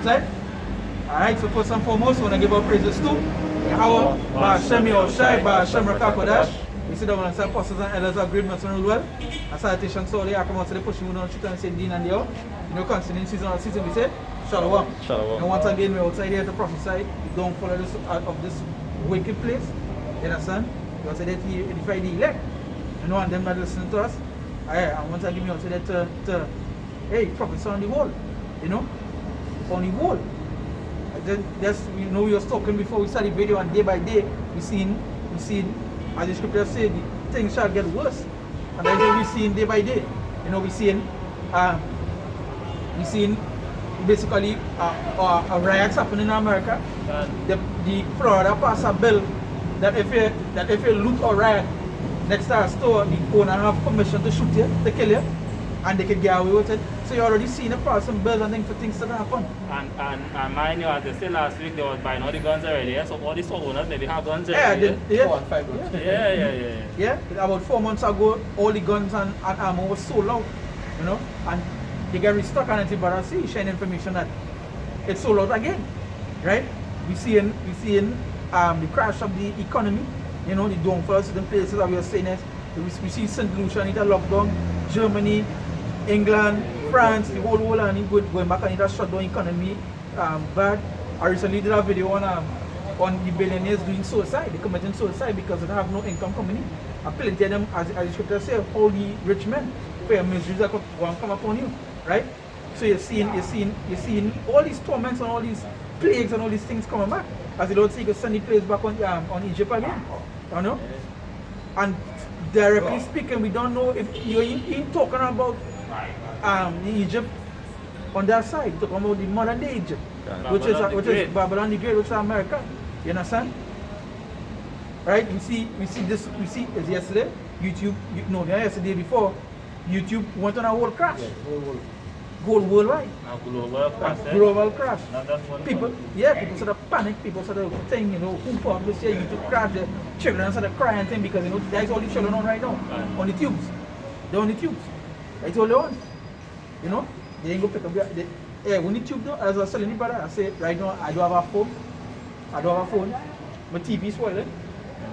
right? Alright, so first and foremost, I want to give our praises to our Shemi Oshai, Shem Rakakodash. We see that when I say apostles and elders are great men to well. A salutation so they come out to the push we don't shoot and say Dean and Dio. You know, considering season we say Shalom. And once again we're outside here to prophesy. We don't follow this of this wicked place. You understand? Because that he edify the elect. You know, and them not listening to us. And once again we also that to hey, prophesy on the wall. You know? On the wall. Just we know we were talking before we started the video, and day by day we seen as the scripture said, things shall get worse. And that's what we seen day by day. You know, we seen basically a riots happening in America. The Florida passed a bill that if you loot or riot next to a store, the owner have permission to shoot you, to kill you, and they can get away with it. So you already seen a person build and things for things to happen. And mind you, as they said last week, they were buying all the guns already. Yeah? So all the store owners maybe have guns already. Yeah, 4 and 5 guns. Yeah. About 4 months ago, all the guns and ammo was sold out. You know, and they get restocked, and Antibara see sharing information that it's sold out again. Right? We seeing the crash of the economy. You know, the downfall of certain places that we are saying is we see St. Lucia need a lockdown, Germany, England, France, the whole world, and going back and it has shut down economy bad. I recently did a video on the billionaires doing suicide. They committing suicide because they have no income coming in. And plenty of them, as the scripture says, all the rich men, where miseries that won't come upon you, right? So you're seeing all these torments and all these plagues and all these things coming back. As the Lord says, He could send the plagues back on Egypt again, you know. And directly speaking, we don't know if you're talking about the Egypt on that side, talking about the modern day Egypt, which is Babylon the Great, which is America. You understand? Right? We see as yesterday, YouTube, yesterday before, YouTube went on a world crash. Whole worldwide. Global crash. People sort of panic, people sort of think, you know, who for this year YouTube crash, the children sort of crying and thing because you know there's all the children on right now. On the tubes. They're on the tubes. That's all they're on. You know? They ain't go pick up when the tube though, as I was telling you brother, I say right now I don't have a phone. My TV spoiled.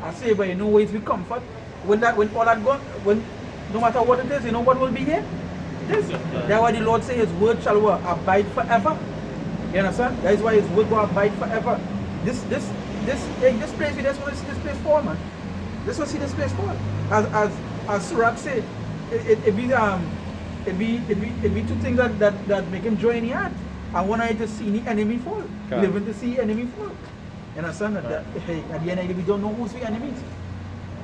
I say but you know where it's with comfort. When all that gone, no matter what it is, you know what will be here? This. That's why the Lord says His word shall abide forever. You understand? That is why His word will abide forever. This place, we just want to see this place for, man. Just want to see this place for. As Surak said, it be two things that make him joy in the heart. I want to see the enemy fall. Living to see enemy fall. You understand? Hey, at the end of the day, we don't know who's the enemies.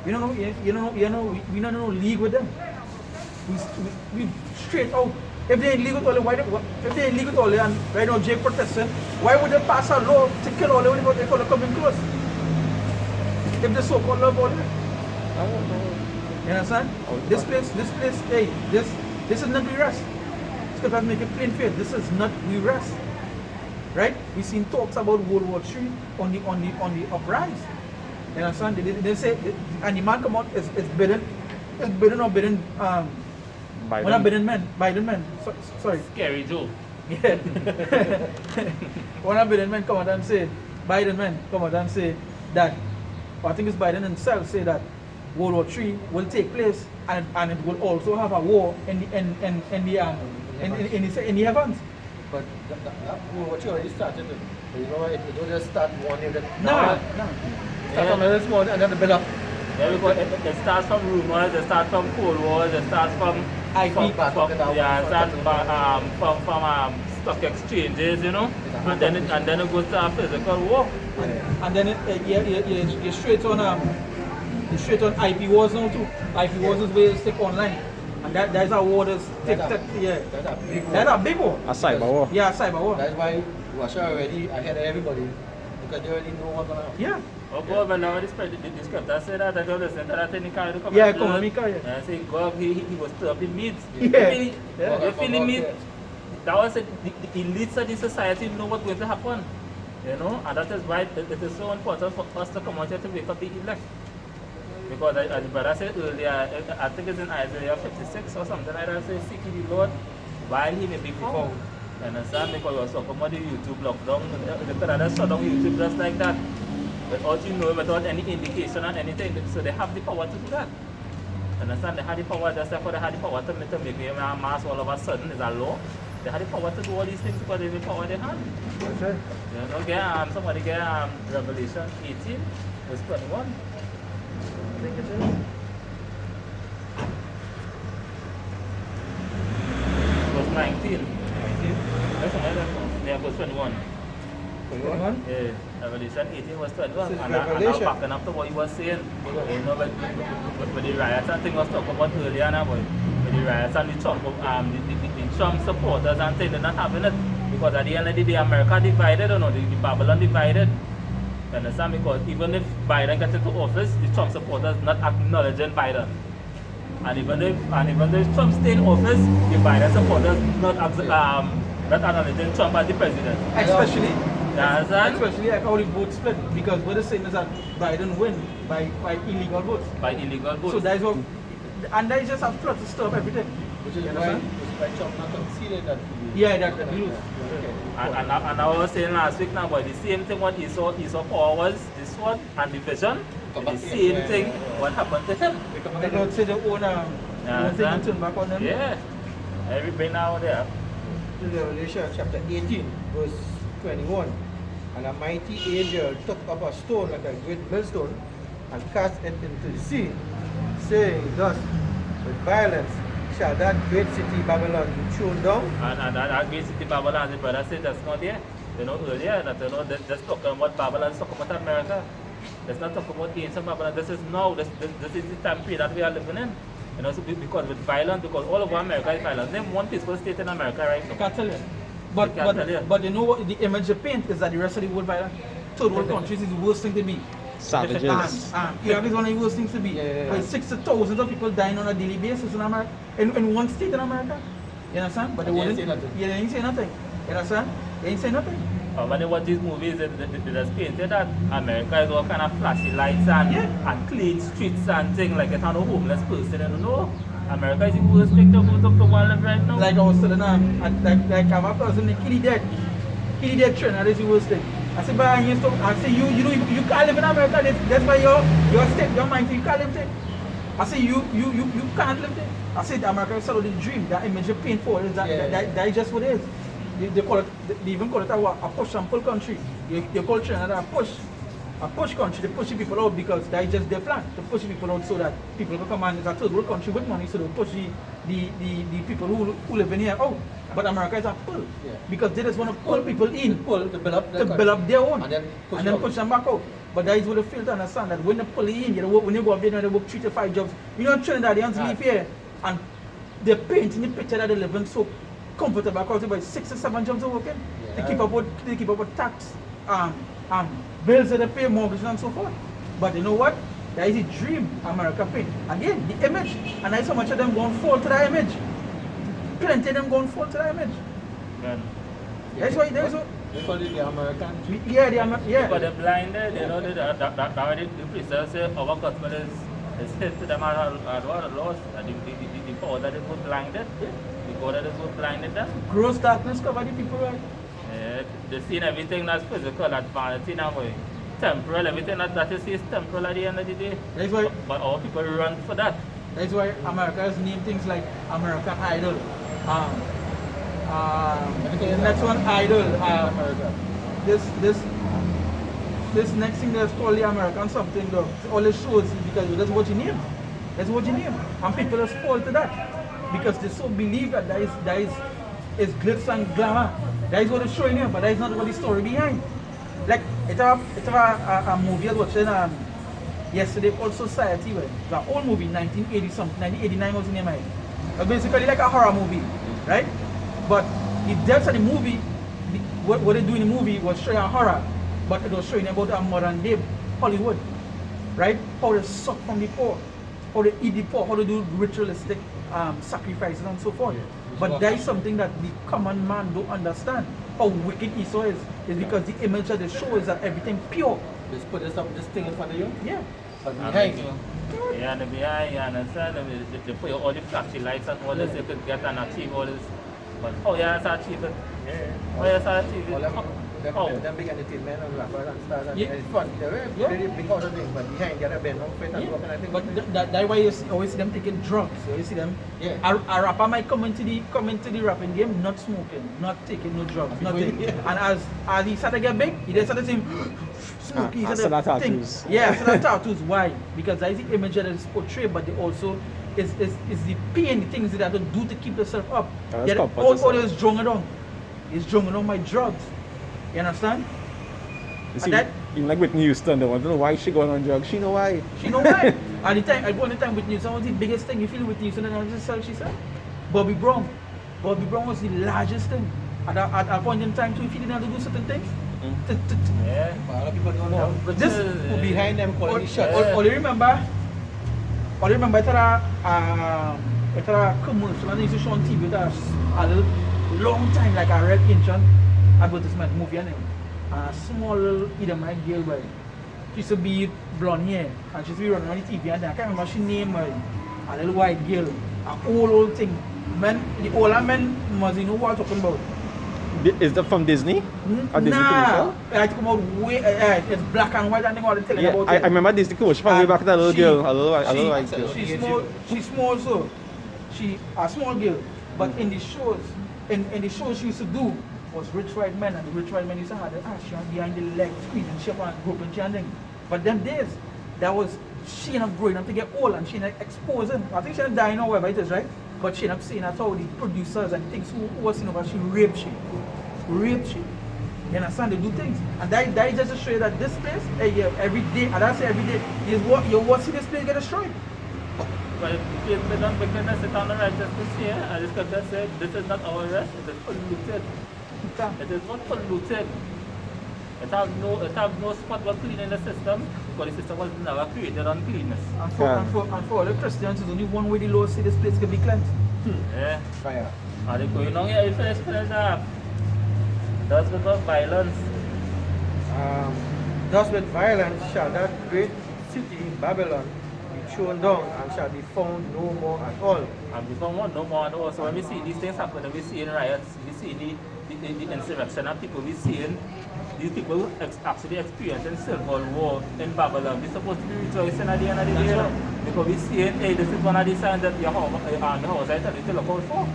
We don't know, we don't know league with them. We straight out. If they ain't legal to all, if they ain't legal to all and right now Jake protesting, why would they pass a law to kill all the people they call coming close? If the so-called love all that. You understand? This place, hey, this is not we rest. Scripture make it plain fair. This is not we rest. Right? We seen talks about World War III on the uprise. You understand? They say and the man come out is bidding Biden. We're not Biden men. Sorry. Scary Joe. Yeah. One of Biden men come out and say that, or I think it's Biden himself say that World War III will take place and it will also have a war in the heavens. But that World War III already started. You know, it don't just start one day. No. Start from a small and then the build up. Yeah, because it starts from rumors, it starts from Cold Wars, it starts from stock exchanges, you know, and then it goes to a physical war. And then you're straight on IP wars now too. IP wars is where you stick online. And that's a war that's that's a big war. A cyber war. Yeah, a cyber war. That's why Russia already ahead of everybody because they already know what's going to happen. Yeah. Oh, boy, but now the scripture said that I don't listen to that in the car. Yeah, economic car. I say God, he was still up in meat. Yeah. You feel the meat? That was it. The elites of the society know what's going to happen. You know, and that is why it is so important for us to come out here to wake up the elect. Because as the brother said earlier, I think it's in Isaiah 56 or something like that, says, seek ye the Lord while he may be found. You understand? Because we was talking about the YouTube lockdown. The Canada shut down YouTube just like that. Without you know, without any indication or anything. So they have the power to do that. You understand? They had the power, just like how they had the power to make me a mass all of a sudden. It's a law. They had the power to do all these things because they have the power they had. That's right. You know, somebody get Revelation 18, verse 21. I think it is. Verse 19. That's another one. Yeah, verse 21. 21? Yeah, Revelation 18 verse 21. This is And I'm Revelation. backing up to what you were saying. You know, but the riots and thing was talking about earlier now, boy. But the riots and the Trump supporters and things, they're not having it. Because at the end of the day, America divided, or no, the Babylon divided. You understand? Because even if Biden gets into office, the Trump supporters not acknowledging Biden. And even if Trump stay in office, the Biden supporters not acknowledging Trump as the president. Especially, You understand? especially like how the vote split, because what they're saying is that Biden win by illegal votes. By illegal votes. So that is what, and that is just a plot to stop everything. Which is You why understand? Trump not conceded that. Yeah, that he lose. Okay. And I was saying last week now, but the same thing what he saw power was this one and the vision. The same thing what happened to him. They don't say the owner, Yeah, thing and understand? turn back on them. Yeah. Everybody now there. Revelation chapter 18, verse 21. And a mighty angel took up a stone like a great millstone and cast it into the sea, saying thus, with violence shall that great city Babylon be thrown down. And that great city Babylon, the brother said that's not there. You know, earlier that just talking about Babylon, talking about America. Let's not talk about ancient Babylon. This is now, this is the time period that we are living in. You know, so because with violence, because all over America is violence. Name one peaceful state in America right I now. can't tell you. You can't tell you. But you know what the image they paint is that the rest of the world violent. Third world countries is the worst thing to be. Savages. Iraq is one of the worst things to be. Yeah. With 60,000 of people dying on a daily basis in America, in one state in America. You understand? But And they wouldn't- ain't say nothing. Yeah, they ain't say nothing. You understand? They ain't say nothing. When they watch these movies, they just painted that America is all kind of flashy lights and, Yeah. and clean streets and things like it. And a homeless person, you know. America is the worst thing to one live right now. Like I was telling like I have a cousin, the kitty dead. Kitty dead trend, that is the worst thing. I said, but I say you can't live in America. That's why your state, your mind, you can't live there. I say you can't live there. I said America is sort of the dream, that image you paint for is that, Yeah. that is just what it is. They call it, they even call it a push and pull country. They call Trinidad a push country. They push people out because that is just their plan, to push people out so that people will come and it's a third world country with money, so they push the people who live in here out. But America is a pull, Yeah. because they just want to pull people in, Pull to build up to build up their own, and then push them back out. But that is what they fail to understand, that when they pull you in, when you go up there, they work 3 to 5 jobs. You know, Trinidadians live here and they're painting the picture that they're living so comfortable because about 6 or 7 jobs are working. Yeah. They keep up with tax, bills that they pay, mortgage and so forth. But you know what? That is a dream America paint. Again, the image, and that's how much of them going to fall to that image. Plenty of them going to fall to that image. Man. That's why there's They call it the American dream. yeah, Because yeah. they're blinded, you know, the preacher say our customer is hit to them are lost. And the power that is what blinded, the power that is what blinded them. Gross darkness cover the people, right? They seen everything that's physical, that's vanity now, boy. Temporal, everything that you see is temporal at the end of the day. That's why But our people run for that. That's why America has named things like American Idol. The next one, Idol. America. This next thing that's called the American something though. All the shows is because that's what you name. That's what you name. And people just fall to that. Because they so believe that is glitz and glamour. That is what it's showing here, but that is not what the story behind. Like it's a movie I was watching yesterday called Society, where the old movie, 1980 something, 1989 was in the mind. Basically like a horror movie, right? But the depths of the movie, what they do in the movie was showing a horror, but it was showing about a modern day Hollywood, right? How they suck from the poor, how they eat the poor, how they do ritualistic sacrifices and so forth. But that is something that the common man don't understand. How wicked Esau is because the image of the show is that everything pure. Just put this thing in front of you. Yeah. But And behind like, you. yeah, and behind, you understand? They put all the flashy lights and all this, you could get and achieve all this. But how you have to achieve it? Oh, yes, I see. All them, Oh. them big entertainment and rappers and stars and Yeah. it's fun. They're Yeah. very big out of things, but behind the other bend, no fit and Yeah. work and I think. But that's why always see them taking drugs. You always see them. Yeah. A rapper might come into the rapping game not smoking, not taking no drugs, nothing. Yeah. And as he started to get big, he then started to smoke. He and started so that to think. tattoos. Yeah, so that tattoos. Why? Because that is the image that is portrayed, but they also is the pain, the things that they have to do to keep yourself up. That's Yeah, comfort all yourself. is drunk on. He's drunk on my drugs. You understand? You see, that- even like Whitney Houston, they want to know why she going on drugs. She know why. She know why. At the time, I go on the time with news. What was the biggest thing you feel with news? And then I just said, she said, Bobby Brown. Bobby Brown was the largest thing. At a point in time, too, if he didn't have to do certain things. Yeah. A lot of people don't know. But This- Who behind them calling the shots. All you remember, it's a commercial and they used to show on TV with a little long time, like a red ancient advertisement movie and a small little Edomite girl, boy. She used to be blonde hair and she used to be running on the TV and then I can't remember she name, boy. A little white girl, an old thing. Man, the older men must know what I'm talking about. Is that from Disney? A Disney Nah, commercial? I come out way, it's black and white and they want to tell you Yeah, about I it. remember Disney commercial from way And back that little she- girl, a little white she- girl. She's small, so she a small girl. But in the shows, in the shows she used to do was rich white men, and the rich white men used to have the she had behind the leg, squeezing she up and groping she and thing. But them days, that was she ended up growing up to get old and she ended up exposing. I think she ended up dying or whatever it is, right? But she ended up saying that's how the producers and things who was seeing over she raped she. Raped she. You understand? They do things. And that is just to show you that this place, yeah, every day, and I say every day, is what you watch this place get destroyed. But if they don't begin to sit on the righteousness here, and the scripture said, this is not our rest, it is polluted. It is not polluted. It have no spot for cleaning the system, because the system was never created on cleanness. And for all the Christians, there's only one way the Lord say this place can be cleansed. Yeah. Fire. Are they going on here? You finish up. That's because violence. Thus with violence shall that great city Babylon be thrown down and shall be found no more at all. And become one no more and also when we see these things happen, we see in riots, we see the insurrection of people, we see these people actually experiencing civil war in Babylon. We're supposed to be rejoicing at the end of the day, That's right. because we see, hey, this is one of the signs that your house, I tell you to look out for.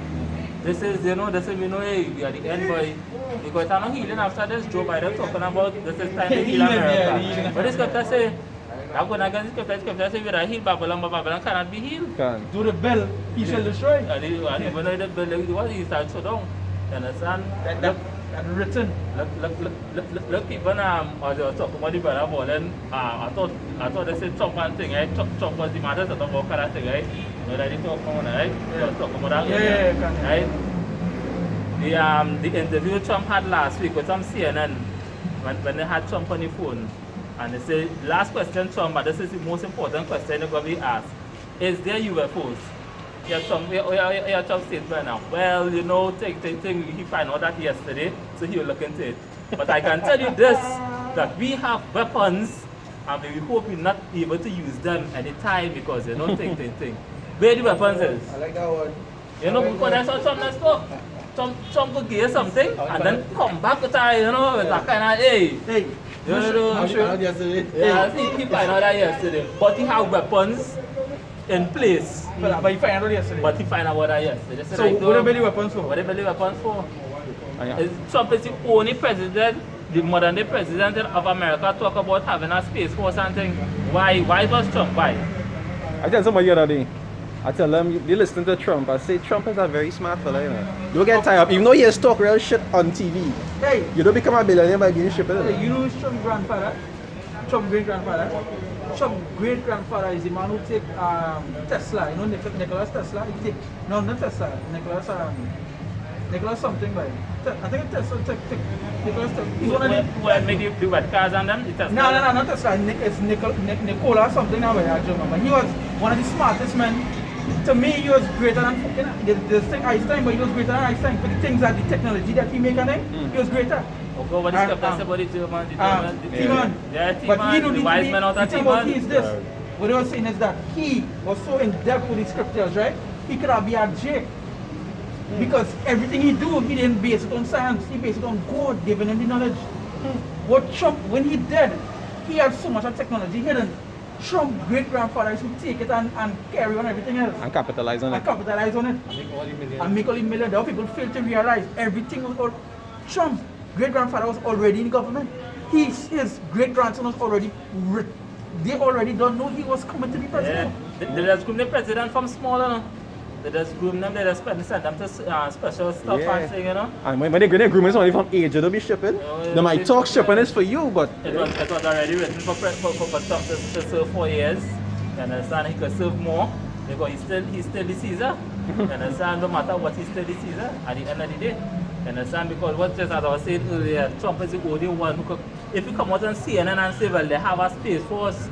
This is, this is, hey, we are the end boy. Because I'm not healing after this. Joe Biden talking about this is time to heal America. But the scripture say, I'm going against the scripture say, we are healed Babylon, but Babylon cannot be healed. Can. Do the bell, he shall destroy. And even though the building was, he started shut down. You understand? That written. Look, people as they were talking about the brother Bolin, I thought they said Trump and thing, right? Trump was the matter to talk about that thing, right? You know that they talk about, right? They were talking about that. Yeah, right? The interview Trump had last week with some CNN when they had Trump on the phone, and they say last question Trump, but this is the most important question they're going to be asked: is there UFOs? Yeah, Trump said right now. Well, he found out that yesterday, so he'll look into it. But I can tell you this: that we have weapons, and we hope we're not able to use them anytime because they don't think. Where the weapons is? I like that word. Because that's how Trump does stuff. Trump could give something and then come back with that, with that kind of, hey. Hey, I'm sure yesterday. Yeah, he find out that yesterday. But he have weapons in place. but he found out yesterday. But he find out what that yesterday. So what are the weapons for? What they build weapons for? Yeah. Trump is the only president, the modern day president of America talk about having a space force and thing. Why was Trump? Why? I tell somebody the other day, I tell them, they listen to Trump, I say Trump is a very smart fella, you know. You don't get tired of, even though he has talk real shit on TV, Hey, you don't become a billionaire by being shit, you know. you know Trump's grandfather? Trump's great-grandfather? Trump's great-grandfather is the man who take Tesla, you know Nicholas Tesla? He take, no, not Tesla, Nicholas something like I think it's Tesla, Nicholas Tesla. He's one of the... When make the red cars on them? No, not Tesla. It's Nikola something now. I don't remember. He was one of the smartest men. To me, he was greater than fucking the thing Einstein, but he was greater than Einstein for the things that the technology that he make and them. He was greater. Okay, what is the about the German? T-Man. Yeah, But he T-Man, don't the need wise to be. man out The of thing about he is T-Man. this. What they were saying is that he was so in depth with the scriptures, right? He could have been a Jake. Because everything he do, he didn't base it on science. He based it on God giving him the knowledge. What Trump, when he did, he had so much of technology hidden. Trump great-grandfather used to take it and carry on everything else. And capitalize on And it. capitalize on it. Make all the millions. And make all the million. The other people fail to realize everything was all. Trump's great-grandfather was already in government. His great-grandson was already they already don't know he was coming to be Yeah. president. They just groom the president from small, you know. They just groom them, they just send them to special stuff Yeah. and thing, you know. And when they go to groomers only from age, they'll be shipping. Oh, They might talk shipping is for you, but It was already written for Trump to serve 4 years. You understand? He could serve more because he's still the Caesar. You understand? No matter what, he's still the Caesar at the end of the day. You understand? Because what just as I was saying earlier, Trump is the only one who could, if you come out on CNN and say, well, they have a space force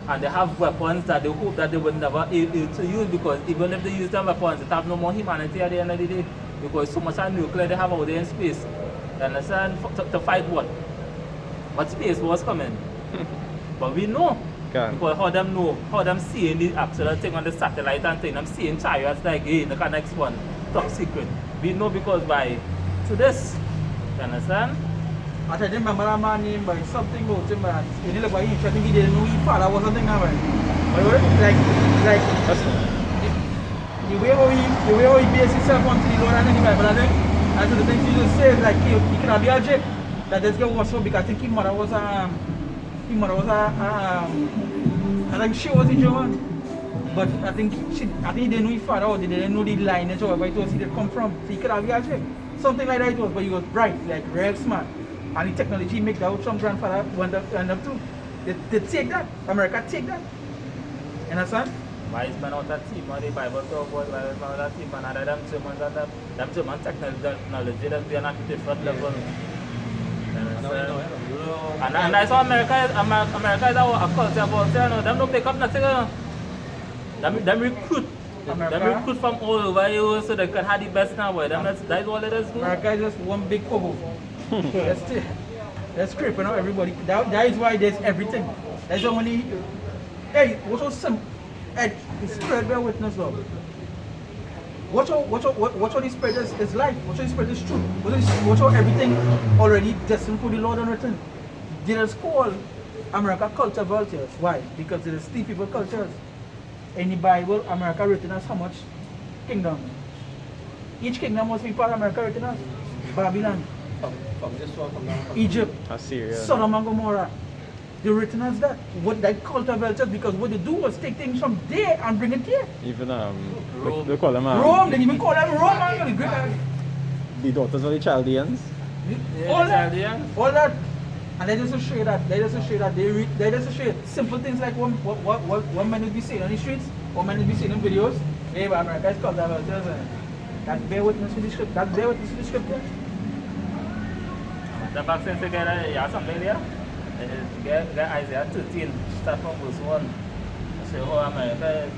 and they have weapons that they hope that they will never able to use, because even if they use them weapons, it have no more humanity at the end of the day. Because so much of nuclear they have out there in space. You understand? To fight what? But space was coming. But we know. Can. Because how them seeing the actual thing on the satellite and thing, them seeing chariots like, hey, look at next one, top secret. We know because by to this. You understand? I tell you, remember that man named by something about him, man. When you look at him, I think he didn't know his father was something now, man. But like the way how he based himself onto the Lord and the Bible, I think, and to the things he just says, like he could be a joke. That this guy was so big. I think his mother was I think she was a German. But I think he didn't know his father, or they didn't know the lineage or wherever it was he did come from. So he could have been a joke. Something like that it was, but he was bright, like real smart. And the technology make that what Trump's grandfather went up to. They take that. America take that. You understand? Why is man out that team on the Bible talk about why is man out that team and other them Germans and them German technology that be on a different level. You understand? And that's why America is a culture about, you know, them don't pick up nothing, you know. Them recruit. America? Them recruit from all over here so they can have the best now, boy. That's all it is. America is just one big kobo. That's creep, you know, everybody. That is why there's everything. That's why when he, hey, what's so simple? Ed, spread bear witness, love. Watch how the spread is life. Watch how the spread is truth. Watch how everything already destined for the Lord and written. They just call America culture vultures. Why? Because it is still people cultures. In the Bible, America written as how much? Kingdom. Each kingdom must be part of America written as Babylon, From this one, from that one. Egypt, Assyria. Sodom and Gomorrah. They're written as that. What that cult of vultures, because what they do was take things from there and bring it here. Even Rome. they call them Rome, they even call them Rome, man. the daughters of the Chaldeans. All that. Yeah. All that. And they just show you that. They just show you that. They just show you simple things like what men would be saying on the streets, what men would be saying in videos. Hey, but America is called that vultures. That bear witness to the script. That bear witness to the scripture. The vaccine together, you have something there? Get Isaiah 13, start from verse 1. So how America is,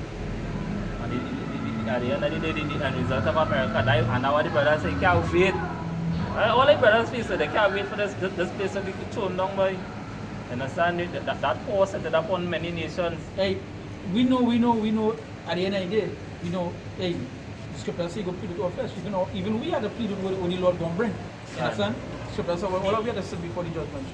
and at the end of the day, the end result of America died, and now the brothers say, can't wait. All the brothers feel so they can't wait for this place to be thrown down by. Understand that force set it upon many nations. Hey, we know, at the end of the day, we know, hey, the scripture say go plead with our flesh. Even we had to plead with what the Lord gonna bring. You Right. understand? Scripture say, all of we had to sit before the judgment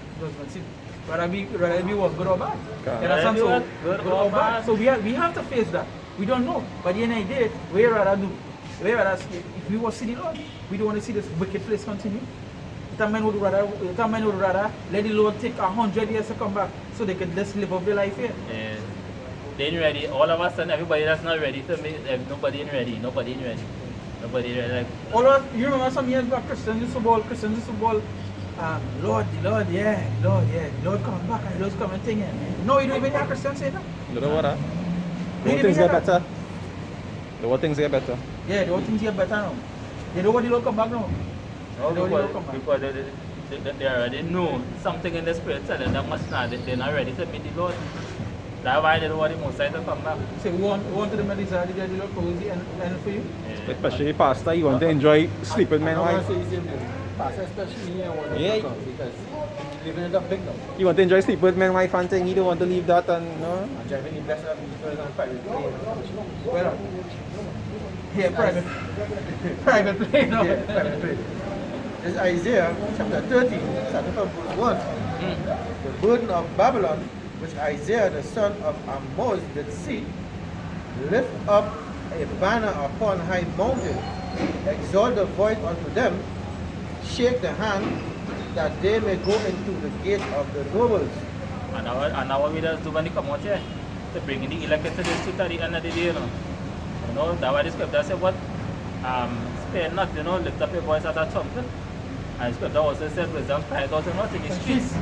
seat. Whether we was good or bad. You Okay. understand? So, Whether good or bad. So we have to face that. We don't know. But at the end of the day, we rather do. We rather, if we want to see the Lord, we don't want to see this wicked place continue. That man would rather let the Lord take 100 years to come back so they can just live up their life here. Yeah. They ain't ready. All of us and everybody that's not ready to make, nobody ain't ready. Nobody ain't ready. Nobody ain't ready. Like, All of you remember some years back, Christians used to ball, Lord, yeah, Lord coming back and Lord's coming thing. No, you don't even hear Christians say that. You know what? The They whole things hear get that. better. The whole things get better. Yeah, the whole things get better now. They know what the Lord come back now. no, They don't come back. because they already know something in the spirit telling them much now. They're not ready to meet the Lord. That's why they don't want the Messiah to come back. Say, we want to the desire to get the Lord for the end for you. Yeah. Especially pastor, you want to enjoy sleeping men wife. Pastor especially here want to Yeah. come because living in the big now. You want to enjoy sleep with men wife and thing, you don't want to leave that and no. And driving the best of the people and private plane. Well, Yeah, private. Private plane. No. Yeah, private plane. This is Isaiah chapter 13, starting from verse 1. The burden of Babylon, which Isaiah the son of Amoz did see, lift up a banner upon high mountain, exalt the voice unto them, shake the hand, that they may go into the gate of the nobles. And our leaders do when they come out here to bring in the elected to the street at the end of the day, You know, that's why the scripture said what? Spare not, lift up your voice as a trumpet. And the scripture also said wisdom cries out not in the streets.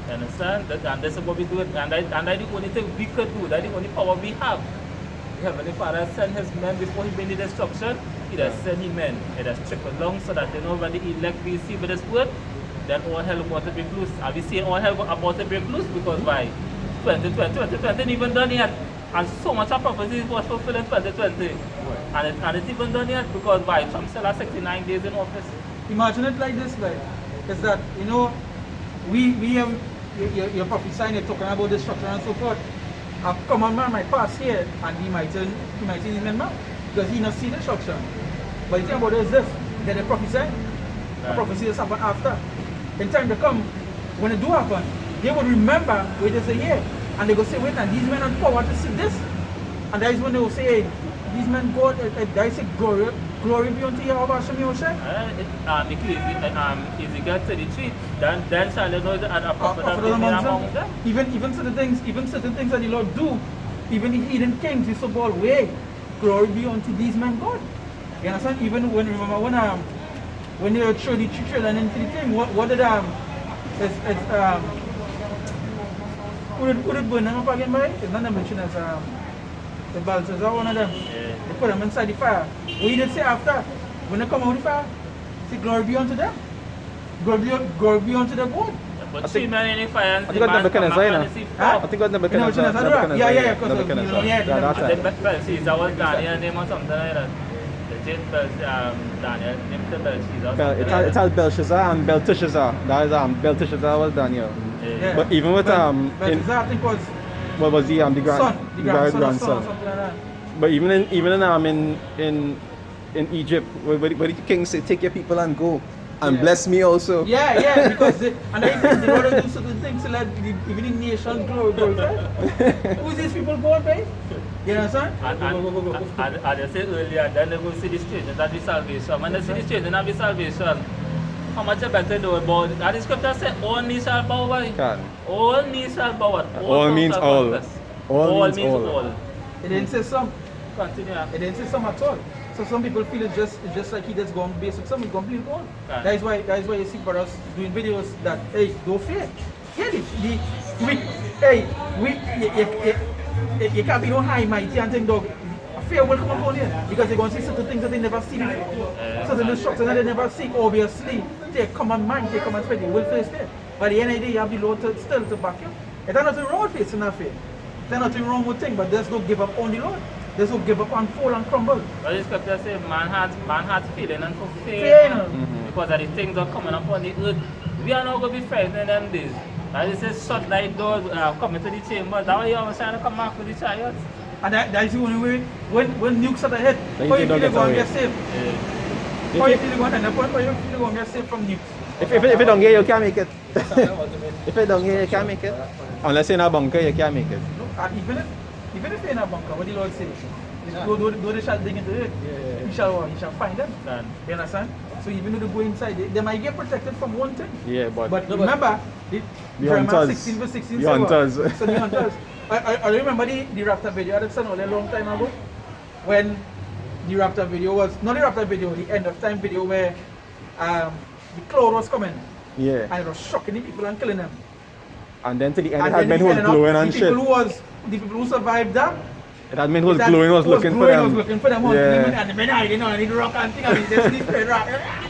You understand? And this is what we do. And that's the only thing we could do. That's the only power we have. The Heavenly Father sent his men before he bring the destruction. He does send his men. It has trickled along so that when the elect receive this word, then all hell about to break loose. And we see all hell about to break loose because by 2020 even done yet. And so much of prophecy was fulfilled in 2020. And it's even done yet because by Trump still has 69 days in office. Imagine it like this, like, is that, we have, you're prophesying, you're talking about destruction and so forth. A common man might pass here and he might see his man mouth because he not see destruction. But the thing about it is this, that they prophesy, the prophecy is happen after. In time to come, when it do happen, they would remember where they say here. And they go say, wait, and these men have power to see this. And that is when they will say, hey, these men God, that is a glory be unto Yahweh Hashem Yahushua. Ezekiel 33, then shall they know that a prophet has been among them. Even certain things that the Lord do, even the heathen kings, he so bold, way, glory be unto these men God. You understand? Even when they throw the children into the thing, what did who did burn them up again by? It's not mentioned as the Balthazar, one of them. Yeah. They put them inside the fire. What he did say after? When they come out of the fire, say glory be unto them. Glory be unto the God. But 3 men in the fire and I think that's Nebuchadnezzar, you know. Huh? I think that's Nebuchadnezzar. Yeah, because Nebuchadnezzar. yeah, That's And right. then Belshazzar was Daniel name or something like that. The Jane Daniel named the Belshazzar. It has Belshazzar and Belteshazzar. That is Belteshazzar was Daniel. Yeah. But even with Belshazzar, I think was what was the son, the grandson or grandson. something like that. But even in Egypt, where the king say, take your people and go, and Yeah. bless me also. Yeah, because they want to do certain things to let even the nation glorify. Who's these people born by? You understand? And I said earlier, then they will see the strangers that be salvation. When they see the strangers that be salvation, how much better know about it? And the scripture said, all knees shall bow. Can. All knees shall bow. All means shall all. confess. All means means all. all. It didn't say some. Continue. It didn't say some at all. So some people feel it's just like he just gone basic. Some is completely wrong. Right. That is why you see brothers doing videos that hey, don't fear. Yeah, you can't be no high mighty and think dog. Fear will come upon you because they're going to see certain things that they never see before. Certain destruction that they never see. Obviously, take common mind, take common spirit, they will face fear. But at the end of the day, you have the Lord still to back you. There's nothing wrong with facing that fear. There's nothing wrong with things, but there's no give up on the Lord. There's no give up and fall and crumble. But the scripture says man has feeling and for Fear, fear. Because of the things that are coming upon the earth. We are not going to be frightened in them days. As it says, shut thy door, come into the chamber. That's why you always trying to come back with the chariots. And that's the only way when nukes are ahead, Then how you you don't feel get going to away. get saved? Yeah. How you feel going to end up how you feel going to get saved from nukes? If it don't get you can't make it. If it don't get you can't make it. Unless you're in a bunker, you can't make it. And even if you're in a bunker, what the Lord says, though they shall dig into it, you shall find them. Done. You understand? So even though they go inside, they might get protected from one thing. Yeah, but Remember, The Jeremiah hunters. 16 verse 16 The say what? hunters. So the hunters. I remember the Raptor video I had sent a long time ago when the Raptor video was, not the Raptor video, the end of time video where the cloud was coming yeah. and it was shocking the people and killing them. And then to the end, it And had then men who was ended up, glowing and shit. the people who survived that, It had men who was that glowing, was looking for them. was looking for them, Yeah. and the men hiding on the rock and thing, and they just sleep rock,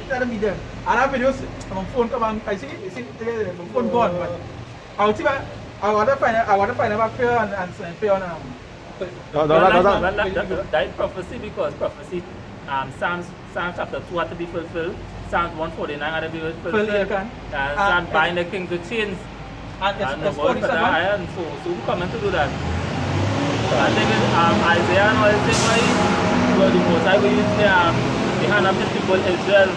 tell me them. And that video, my phone come and I see my phone gone, but I want to find out about fear and fear on That prophecy because prophecy, Psalms chapter 2 had to be fulfilled. Psalms 149 had to be fulfilled. And Psalm bind the king to chains. And the it's word for 47. that iron, so who coming to do that? And then Isaiah and all the thing, Because the most I will use the hand of the people Israel,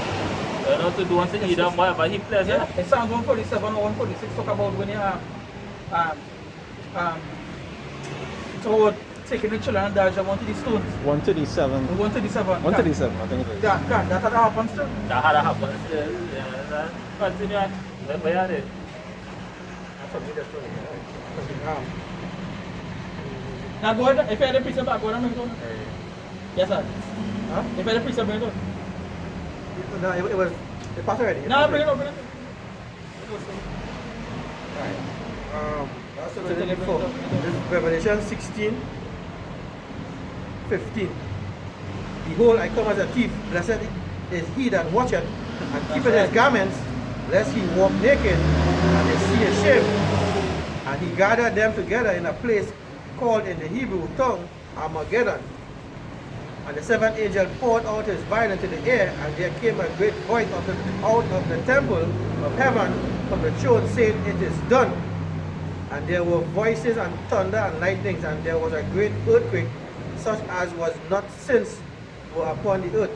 to do unto Edom whatever he pleasure. Yeah, in Psalms 147 or 146 talk about when you it's about taking the children and dash them onto the stones. 137. 137. 137, I think it is. That had happened still. That had happened still. Continue on. Where are they? That's a major story. Now go ahead, if you had a piece of back, go ahead and bring it on. Yes, sir. Huh? If you had a piece of bring it on. No, it was, it passed already. No, bring it on, bring it on. Right. That's the 24. This is Revelation 16, 15. Behold, I come as a thief. Blessed is he that watcheth and keepeth his garments, lest he walk naked and they see his shame. And he gathered them together in a place called in the Hebrew tongue Armageddon. And the seventh angel poured out his vial into the air, and there came a great voice out of the temple of heaven from the throne, saying, It is done. And there were voices and thunder and lightnings, and there was a great earthquake, such as was not since were upon the earth,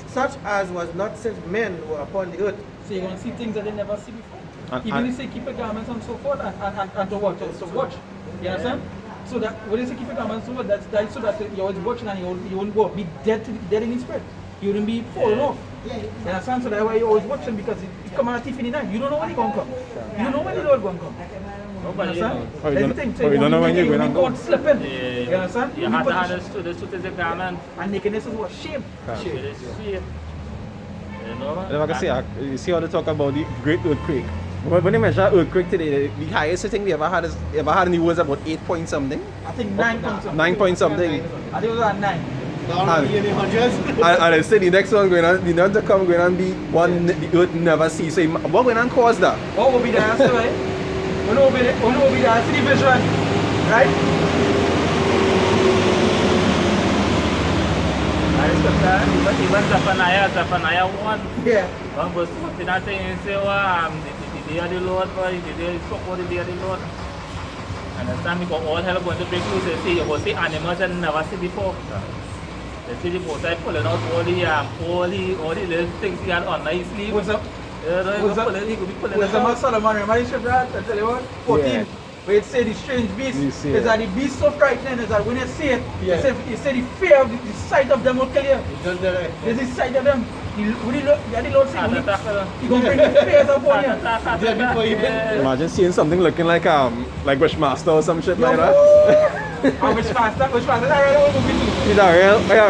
such as was not since men were upon the earth. So you're going to see things that they never see before. And- Even and- if they keep your garments and so forth, and to watch, to watch. You understand? So that when you say keep your garments, so that's so that you're always watching and you won't go be dead in his spirit. You wouldn't be falling off. You understand? So that's why you're always watching, because it come on a thief in the night. You don't know when he's going to come. You don't know when the Lord going to come. Nobody You understand? knows. Oh, you That's don't- the thing. oh, you don't know when you're you going to go go. and slip in. Yeah, You understand? You have to put understand the truth is a garment. and nakedness is what? Shame. It is shame. And like I say, you see how they talk about the great earthquake. When they measure earthquake today, the highest thing they ever had in the world is about 8 point something. I think 9 points. 9 point something. I think it was at 9. Down in the hundreds. And I say the next one going on, the next to come going on be one the earth never see. So what going on cause that? What will be the answer, right? What will be the answer? The vision, right? Even Zephaniah 1. Yeah. One verse 14, I think you say, the day of the Lord, boy, the day is for the day of the Lord. Understand? Because all hell going to break loose. They say, you will see animals that never see before. They see the Most High pulling out all the little things he had on his sleeve. What's up? He could be pulling Where's it the out. man Solomon? Remember the scripture? I tell you what? 14. Yeah. Where it say the strange beast. You see Is it. that the beast so frightening is that when you see it, Yeah. you say the fear of the sight of them will kill you. Just there. There's the sight of them. When the Lord say, Heart he attack, going to bring the fears upon you. There before you Yeah. Imagine seeing something looking like Wishmaster or some shit like that. And which faster? I read the movie too. It's a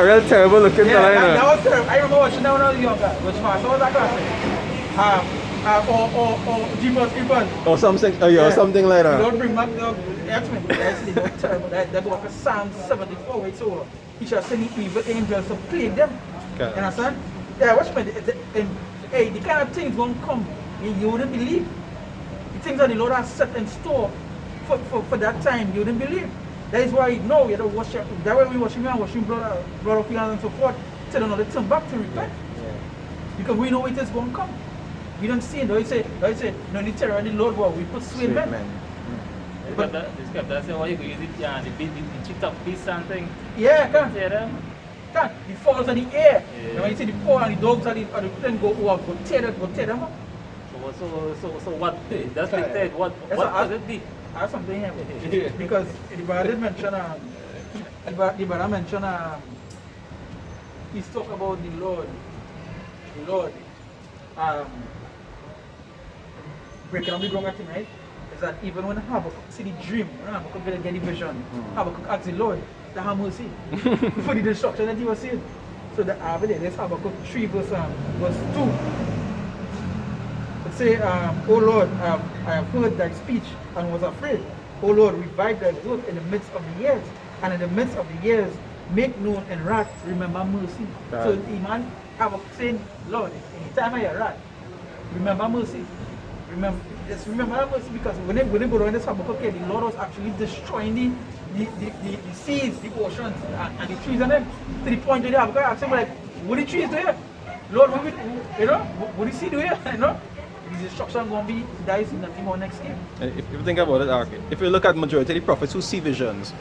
real terrible looking Yeah, fella, you that know. was terrible. I remember watching that when I was younger. Which faster? What was that classic? Or Jeepers Creepers. Or something, or something like that. Don't bring back the X-Men. That's terrible. That was Psalm 74 where it's over. He shall send the evil angels to plague them. Okay. You understand? Yeah, watch me. Hey, the kind of things won't come. You wouldn't believe. The things that the Lord has set in store for that time, you wouldn't believe. That is why no, you have to worship. That way we worship and washing blood of fields and so forth. Tell another turn back to repent. Because we know it is going to come. We don't see it. They say, no, the terror and the Lord, well, we persuade men. This scripture says, you could use it, the chipped up piece and thing. Yeah, can. See them? The falls of the air. Yeah. And when you see the fall and the dogs and the thing go tear them up. So what? That's the thing. What does it be? I have something here. Because the brother did mention, the brother mentioned, he's talk about the Lord. The Lord. Breaking up the ground thing, right? Is that even when Habakkuk see the dream, when Habakkuk get the vision, Habakkuk asks the Lord to have mercy for the destruction that he was seeing. So the let's Habakkuk 3 verse 2. It say, O Lord, I have heard thy speech and was afraid. O Lord, revive thy work in the midst of the years, and in the midst of the years make known in wrath, remember mercy. Right. So the man Habakkuk saying, Lord, in the time of your wrath, remember mercy. Remember that mercy, because when they go down this Habakkuk, okay, the Lord was actually destroying the seas, the oceans, and the trees and them, to the point where Habakkuk asked him, like, what the trees do here? Lord, what the sea do here? You know? The destruction going to be, that is nothing more next year. If you think about it, if you look at majority of the prophets who see visions,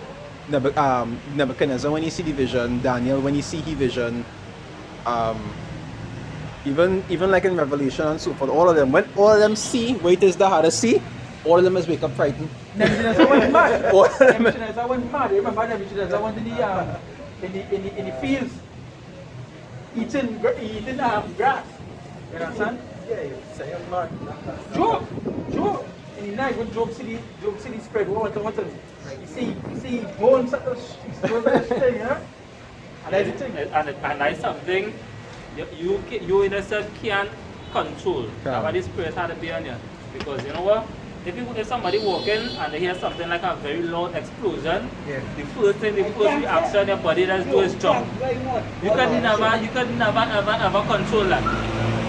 Nebuchadnezzar when he see the vision, Daniel when he see his vision, even like in Revelation and so forth, all of them, when all of them see what it is the hardest see, all of them is wake up frightened. Nebuchadnezzar went mad. All of them- Nebuchadnezzar went mad. Remember Nebuchadnezzar went in the fields eating grass. You understand? Yeah, say you're mad. Job. In the night when Job see the spread, what you see bones at the thing, you know? And that's the thing. And that's something you in a sense can't control. That's why the spirit had to be on you. Because you know what? If somebody walking and they hear something like a very loud explosion, the first reaction your body does do is jump. You can never ever control that.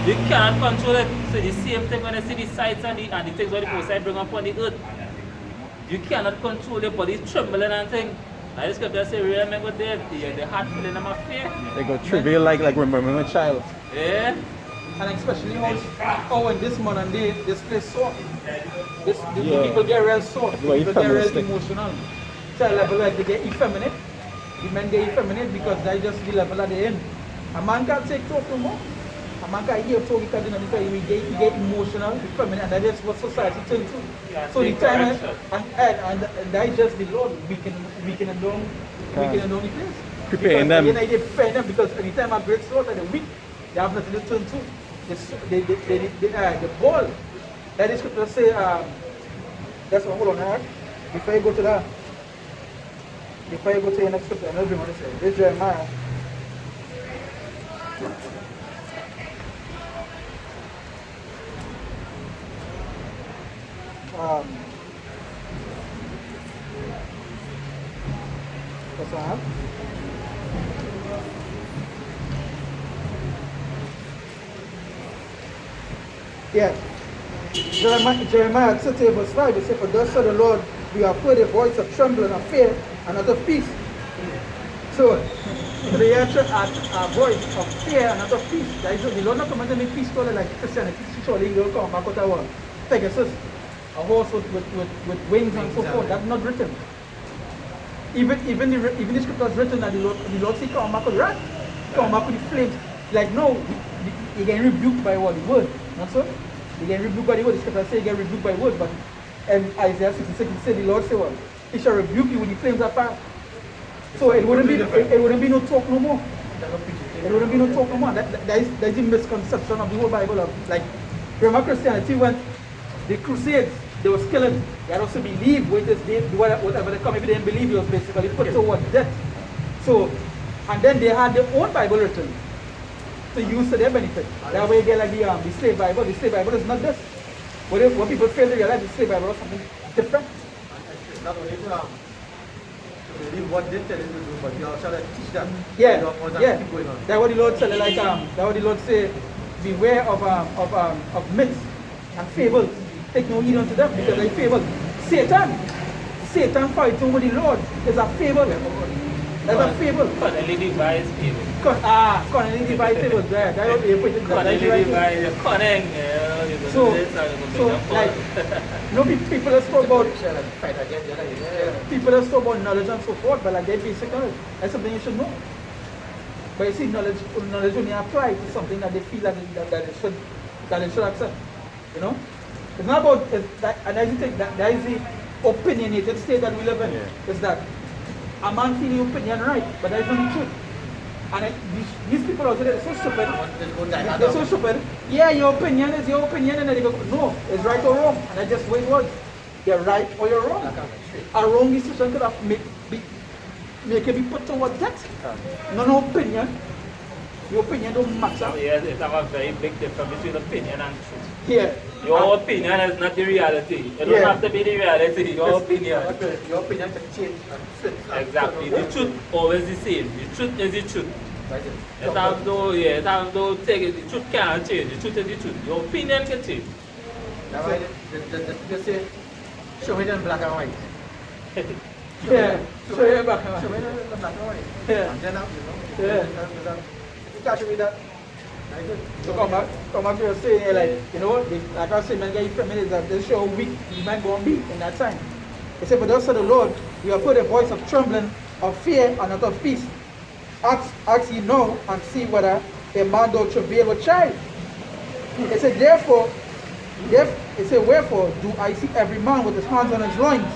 You can't control it. So the same thing when you see the sights and the things what the outside bring upon the earth. You cannot control your body trembling and things. I just got to say, remember the heart feeling of my fear. They go trivial like remembering a child. Yeah. And especially how in this month and day, this place soft. The people get real soft. Very People get real feministic. emotional. To a level like they get effeminate. The men get effeminate because that's just the level at the end. A man can't take talk no more. A man can't hear talk because he get emotional, effeminate, and that's what society turns to. Yeah, So the take time correction. and that's just the Lord we can alone the place. Preparing Because, them. You know, they prepare them because anytime a great slaughter, the weak, they have nothing to turn to. The ball. That is scripture say, that's what, hold on, right? Before you go to your next scripture, I know you want to say, this Jeremiah. That's what I have. Yeah. Jeremiah 30 verse 5, it says, for thus said the Lord, we have heard a voice of trembling and fear and not of peace. So, they hear a voice of fear and not of peace. That is, the Lord not commanding me peace totally like Christianity. Surely he will come back out of one. Pegasus, a horse with wings and so forth. That's not written. Even the scripture is written that the Lord say come back with wrath, come back with the flames. Like no, he get rebuked by what? The word. Not so? He get rebuked by the word. The scripture say he get rebuked by the word, but Isaiah 66 he said the Lord say what? He shall rebuke you with the flames of fire. So it wouldn't be no talk no more. It wouldn't be no talk no more. That is the misconception of the whole Bible of like remember Christianity when the Crusades, they was killing. They also believe whatever they come, if they didn't believe, it was basically put towards death. So, and then they had their own Bible written to use to their benefit. That way you get like the slave Bible. The slave Bible is not this. What people fail to realize, the slave Bible is something different. It's not only to believe what they tell you to do, but you also have to teach them. Yeah, What's yeah. actually going on. That's what the Lord said. Like that's what the Lord say. Beware of myths and fables. Take no heed unto them because they fable. Satan fighting with the Lord is a fable. That's a fable. Cunningly devised evil. Cunningly devised fables. That's what you put it. Cunningly devised, cunning. So like, no people are talk about Fight against the other. Yeah. people are talk about knowledge and so forth, but like they basic knowledge. That's something you should know. But you see, knowledge only apply to something that they feel that they should accept. You know, it's not about and I think that is the opinionated state that we live in. Yeah. Is that a man feeling opinion right, but that is not the truth. And these people out there, they're so stupid. They're so stupid. Yeah, your opinion is your opinion, and then they go, no, it's right or wrong. And I just wait words. You're right or you're wrong. A wrong decision could have make you be put towards death. No opinion. Your opinion don't matter. Yes, it's a very big difference between opinion and truth. Yeah. Your opinion is not the reality. It don't Yeah. have to be the reality. Your opinion. Your opinion can change and flip. Exactly. The truth always the same. The truth is the truth. It have no take it. The truth can't change. The truth is the truth. Your opinion can change. That's why they say, show it in black and white. Yeah. Show you back. Show it in black and white. Yeah. And then, you know, you can't show me that. So come back to your saying, like, you know, like I said, man, get you 5 minutes, that they show how weak the man going to be in that time. He said, but thus said the Lord, You have heard a voice of trembling, of fear, and not of peace. Ask ye now and see whether a man doth travail with child. It said, wherefore do I see every man with his hands on his loins,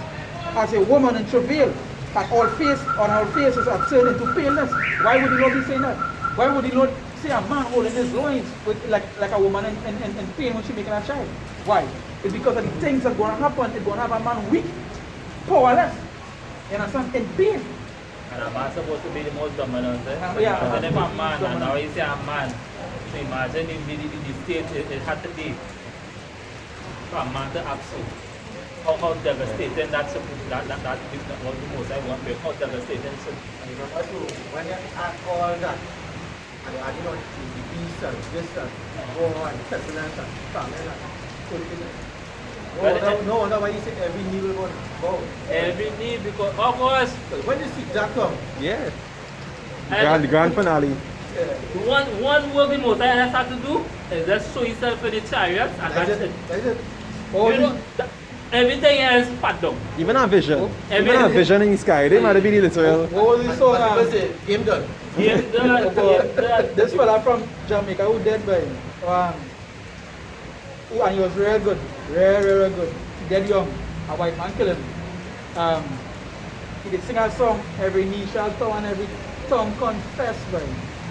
as a woman in travail, and all faces are turned into paleness. Why would the Lord be saying that? Why would the Lord say a man holding his loins with, like a woman in pain when she's making a child? Why? It's because of the things that are going to happen. It's going to have a man weak, powerless, you understand, in pain. And a man supposed to be the most dominant, eh? Yeah. But then if a man, and now you say a man, so imagine the state it had to be for a man to act so. How devastating that was the most I want to how devastating so. And remember too, when you add all that, and you add on the peace and this and war and pestilence and famine and no wonder why you say every knee will bow. Every knee, because of course, When you see that come, Yeah. and The grand finale. one work the most I have to do is just show yourself in the chariot and that's it. That's it. You know, everything else pat down. Even a vision. Every- Even a vision in the sky. They might have been a little. What was this song? But people say, game done. Game done, game done. This fella from Jamaica who dead by and he was real good, real good. He dead young. A white man killed him. He did sing a song, every knee shall bow and every tongue confess by.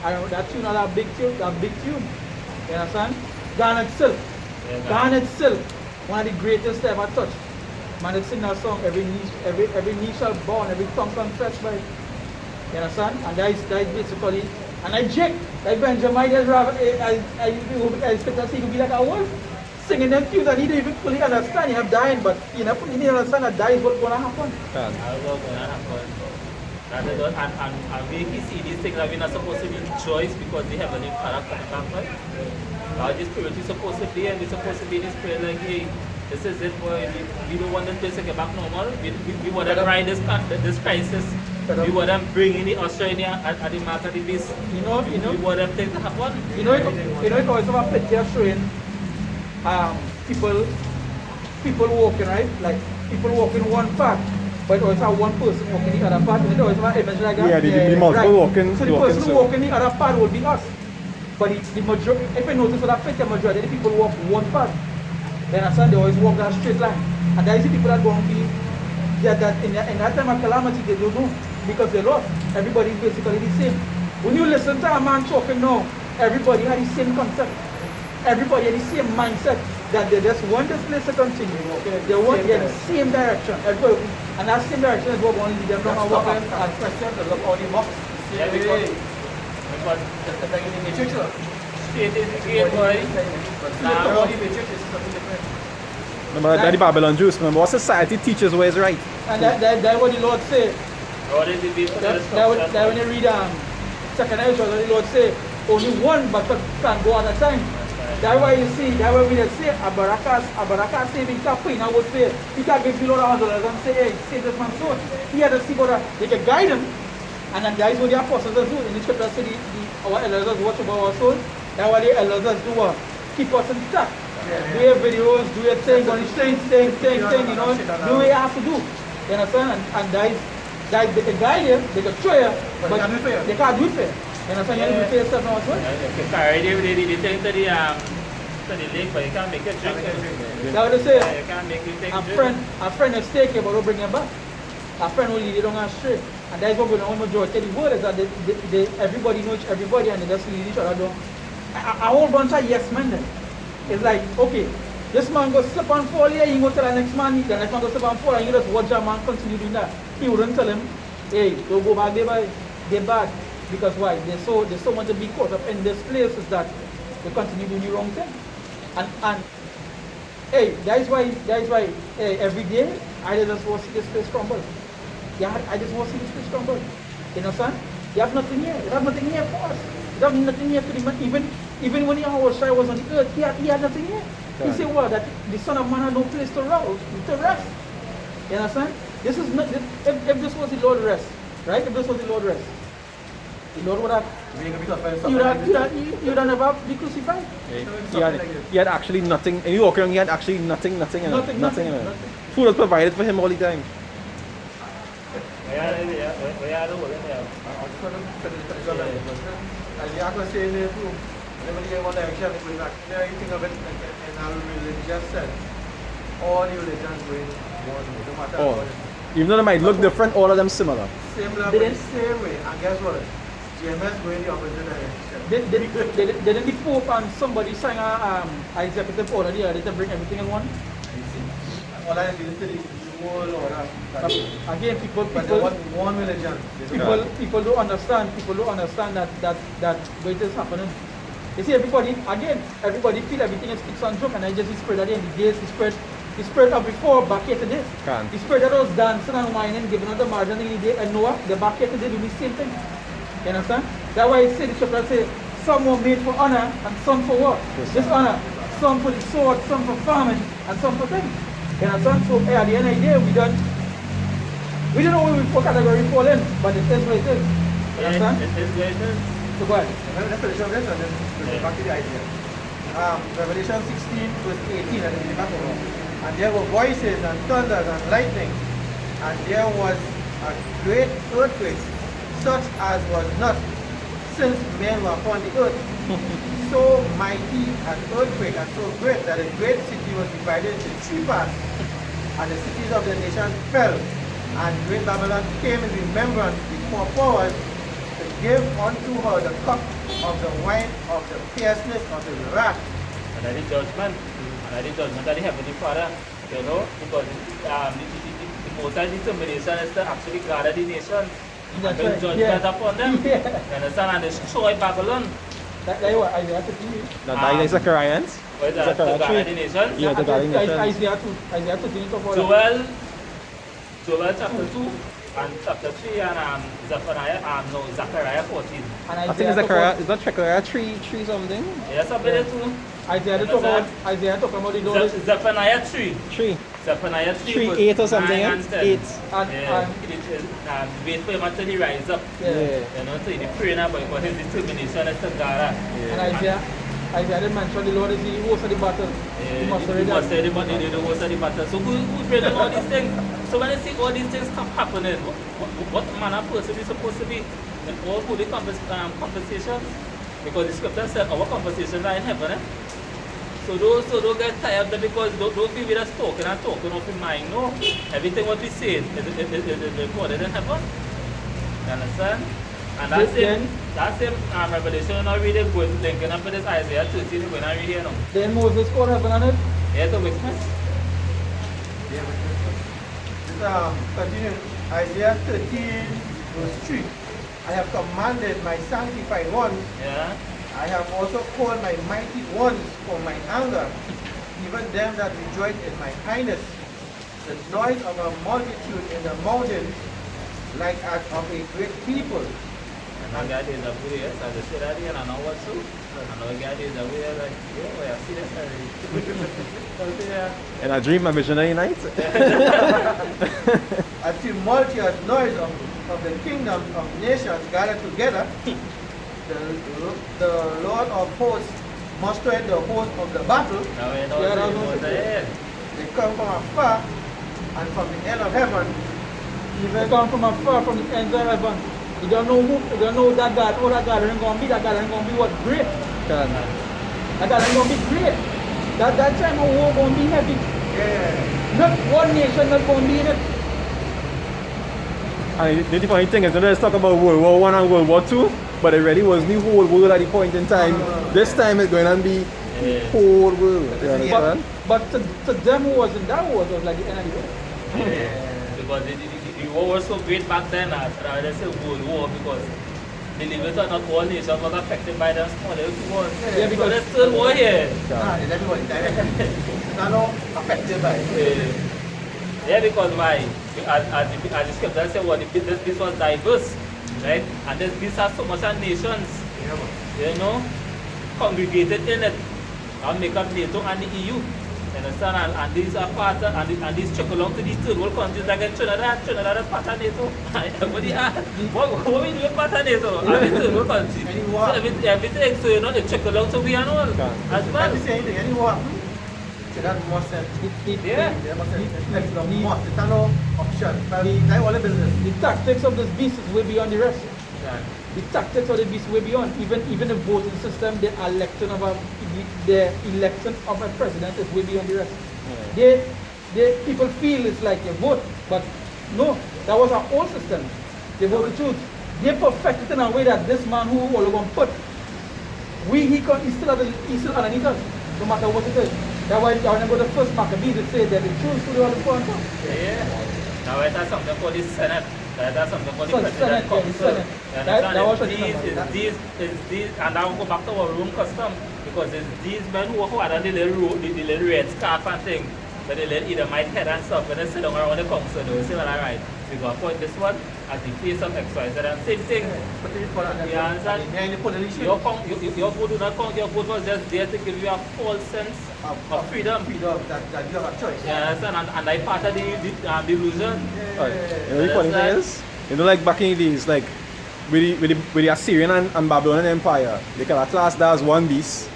I know that tune, that big tune. You understand? Garnet Silk. Yeah, man. Garnet Silk, one of the greatest ever touched. Man, they sing that song, every knee shall bow and every tongue confess by. You understand? And that is basically, and I Jake, like Benjamin, I expect to see him be like a wolf, singing them tunes and he don't even fully understand. He have dying, but you know, he didn't understand that that is what's going to happen. That's what's going to happen. That is what, and we see these things that we're not supposed to rejoice because they have a new character coming back, right? This spirit is supposed to be, and we're supposed to be this spirit like, hey, this is it, boy. We don't want this place to get back normal. We want to ride this crisis. We want them bringing the Australia at the mark of the beast. We want them things to happen. You know, it always have a picture showing people walking, right? Like people walking one path, but also have one person walking the other path. And it always have an image like that. Yeah, the multiple walking. So the person who walking the other path will be us. But the majority, if you notice what I picture, majority of the people walk one path. Then I said they always walk that straight line. And that is the people that going to be that in that time of calamity they don't know because they lost. Everybody is basically the same. When you listen to a man talking now, everybody had the same concept. Everybody had the same mindset that they just want this place to continue. They want the same direction. Everybody, and that same direction is what going to lead them down and walk and question to look all the box. Yeah, because straight is the gate, boy. Now, Remember that the Babylon Jews. Remember what society teaches what is right. And that's what the Lord said. what is the beast? That when you read Second Ezra, the Lord say only one but can go at a time. That's why you see, that's why we just say Abaraka saving Kapin, I would say he can give you $100 and say, hey, save this man's soul. He had to see what they can guide him. And then that is what the apostles do. In the scripture say our elders watch over our soul. That's what the elders do. Keep us in touch. Do your videos, do your thing, on the thing, you know, do what you have to do. You understand? And that is they can guide you, they can show you, but they can't do it fair. You understand? You have to do it for yourself now as well. You can carry the thing to the lake, but you can't make it drink. That's what they say. You can't make it drink. A friend will stake you, but don't bring you back. A friend will lead you down astray. And that's what we're going to majority of the word is that everybody knows everybody and they just lead each other down. A whole bunch of yes men then. It's like, okay, this man go slip and fall here, you go tell the next man go slip and fall, and you just watch that man continue doing that. He wouldn't tell him, hey, don't go back there, they're bad. Because why? They so want to be caught up in this place is that they continue doing the wrong thing. And hey, that's why hey, every day I just want to see this place crumble. Yeah, I just want to see this place crumble. You know, son? You have nothing here. You have nothing here for us. You have nothing here for the man. Even when Yahushua was on the earth, he had nothing here. He said what? That the Son of Man had no place to rest. You understand? This is not if this was the Lord rest, right? If this was the Lord rest, the Lord would have you'd have never be crucified. He had actually nothing. And you walk around, he had actually nothing. Nothing. Food was provided for him all the time. Where are the world there? I was going to finish on that. As the was saying there too, everybody in one direction, it will not, you think of it in our religious sense. All the religions going one, no matter Oh. what. Even though they might look different, all of them similar. Same level, same way. And guess what? GMS going the opposite direction. Didn't the Pope and somebody sign a executive order the other day to bring everything in one? All I did is the whole order. Again, people But they want one religion. people don't understand. People don't understand that what is happening. You see, everybody feel everything is fixed and joke, and I just spread at the end of the day. The spread of before back here today. Can't. The spread that was dancing and whining, giving out the margin in the day, and Noah, the back here today do the same thing. You understand? That's why I say the scripture say, some were made for honor and some for what? Dishonor. Some for the sword, some for farming, and some for things. You understand? So at the end of the day, we don't know where we for category fall in, but it is what it is. You understand? It is where it is. So go ahead. Let's finish on this and then we'll go back to the idea. Revelation 16 verse 18 at the beginning of the and there were voices and thunders and lightning, and there was a great earthquake, such as was not since men were upon the earth. So mighty an earthquake and so great that a great city was divided into three parts, and the cities of the nations fell, and great Babylon came in remembrance before powers to give unto her the cup of the wine of the fierceness of the wrath. And that is judgment. And that is judgment that the Heavenly Father, you know, because the most high determination is to actually gather the nations and That's bring right. judgment Yeah. upon them. Yeah. You understand? And destroy Babylon. That's what Isaiah 13. That is Zacharias. Where the Zechariah gather three. the nations. Yeah, the guiding nations. Isaiah 13 talk about that. Joel chapter 2 and chapter 3 and Zechariah 14. And I think Zachariah, is that Zechariah 3 something? Yes, I believe too. Isaiah talk about the doors. Zephaniah 3. 3. Zephaniah 3. 3, verse 8 or something, 9 eh? and 10. 8. And Wait for him until he rise up. yeah. You know, so he pray now, but his determination is to gather. And Isaiah didn't mention the Lord is the host of the battle. He must already have. the host of the battle. So who's reading all these things? So when you see all these things come happening, what manner of person is supposed to be in all holy conversations? Because the scripture said our conversations are in heaven. Eh? So don't get tired because don't be with us talking off your mind. No, everything what we say is recorded in heaven. You understand? And that's him Revelation not really going linking up with this Isaiah 13 when I read here now. Then Moses called heaven on it. Yeah, the witness. Yeah, but continue. Isaiah 13 verse 3. I have commanded my sanctified ones. Yeah. I have also called my mighty ones for my anger, even them that rejoice in my kindness. The noise of a multitude in the mountains, like as of a great people. And I got is up here, so I said that and I know what to. And I got is up here like, yeah, I see this already. And I dream a visionary night. A tumultuous noise of the kingdoms of nations gathered together. The Lord of hosts mustered the host of the battle. Now you know Yeah, that what was it. They come from afar and from the end of heaven. They come from afar, from the ends of heaven. You don't know who, you don't know that God, oh that God ain't gonna be, that God ain't gonna be what? Great. Can. That God ain't gonna be great. That time of war gonna be heavy. Yeah. Not one nation not gonna be in it. And the funny thing is, let's talk about World War I and World War II, but it really was the whole world at the point in time. This time it's going to be the whole world. You understand? But to them who was in that war, it was like the end of the world. Because the war was so great back then, rather say World War, because believe it or not, all nations was affected by the smaller wars. Yeah, because there's still war here. Is everybody directly? Not affected by it. Yeah, because why? As the scripture said, well, this was diverse, right? And these are so much nations, you know, congregated in it, and make up NATO and the EU. You understand? And these are part of, and these trickle along to these third world countries like Trinidad is part of NATO. What we do with part of NATO? And the third world countries. So everything, so you know, it trickle along to we and all. As well. Let me say anything. Any war happen? So that must have, Yeah. there must have, it's no option. But they all the business. The tactics of this beast is way beyond the rest. Yeah. The tactics of the beast way beyond. Even the voting system, the election of a president is way beyond the rest. People feel it's like a vote, but no, that was our old system. They vote the truth. They perfected it in a way that this man who all going to put, he still underneath us, no matter what it is. That's why when I go to the first Maccabees, it says that the truth will all the point. Yeah. Now it has something called the Senate. It has something called the So President Senate, Council. Senate. And That was it's these, and now we go back to our room custom, because it's these men who are under the little red scarf and thing, but they let either my head and stuff when they sit down around the council, they will say, well, all right, we got to point this one as the face of XYZ, and same thing. But it is for that. You understand? Behind the politician. Your vote do not count, your vote was just there to give you a false sense of freedom. Freedom, that you have a choice. You understand? And I part of the illusion. You know the funny thing is, you know, like back in the days, like with the Assyrian and Babylonian Empire, they can have classed that as one beast.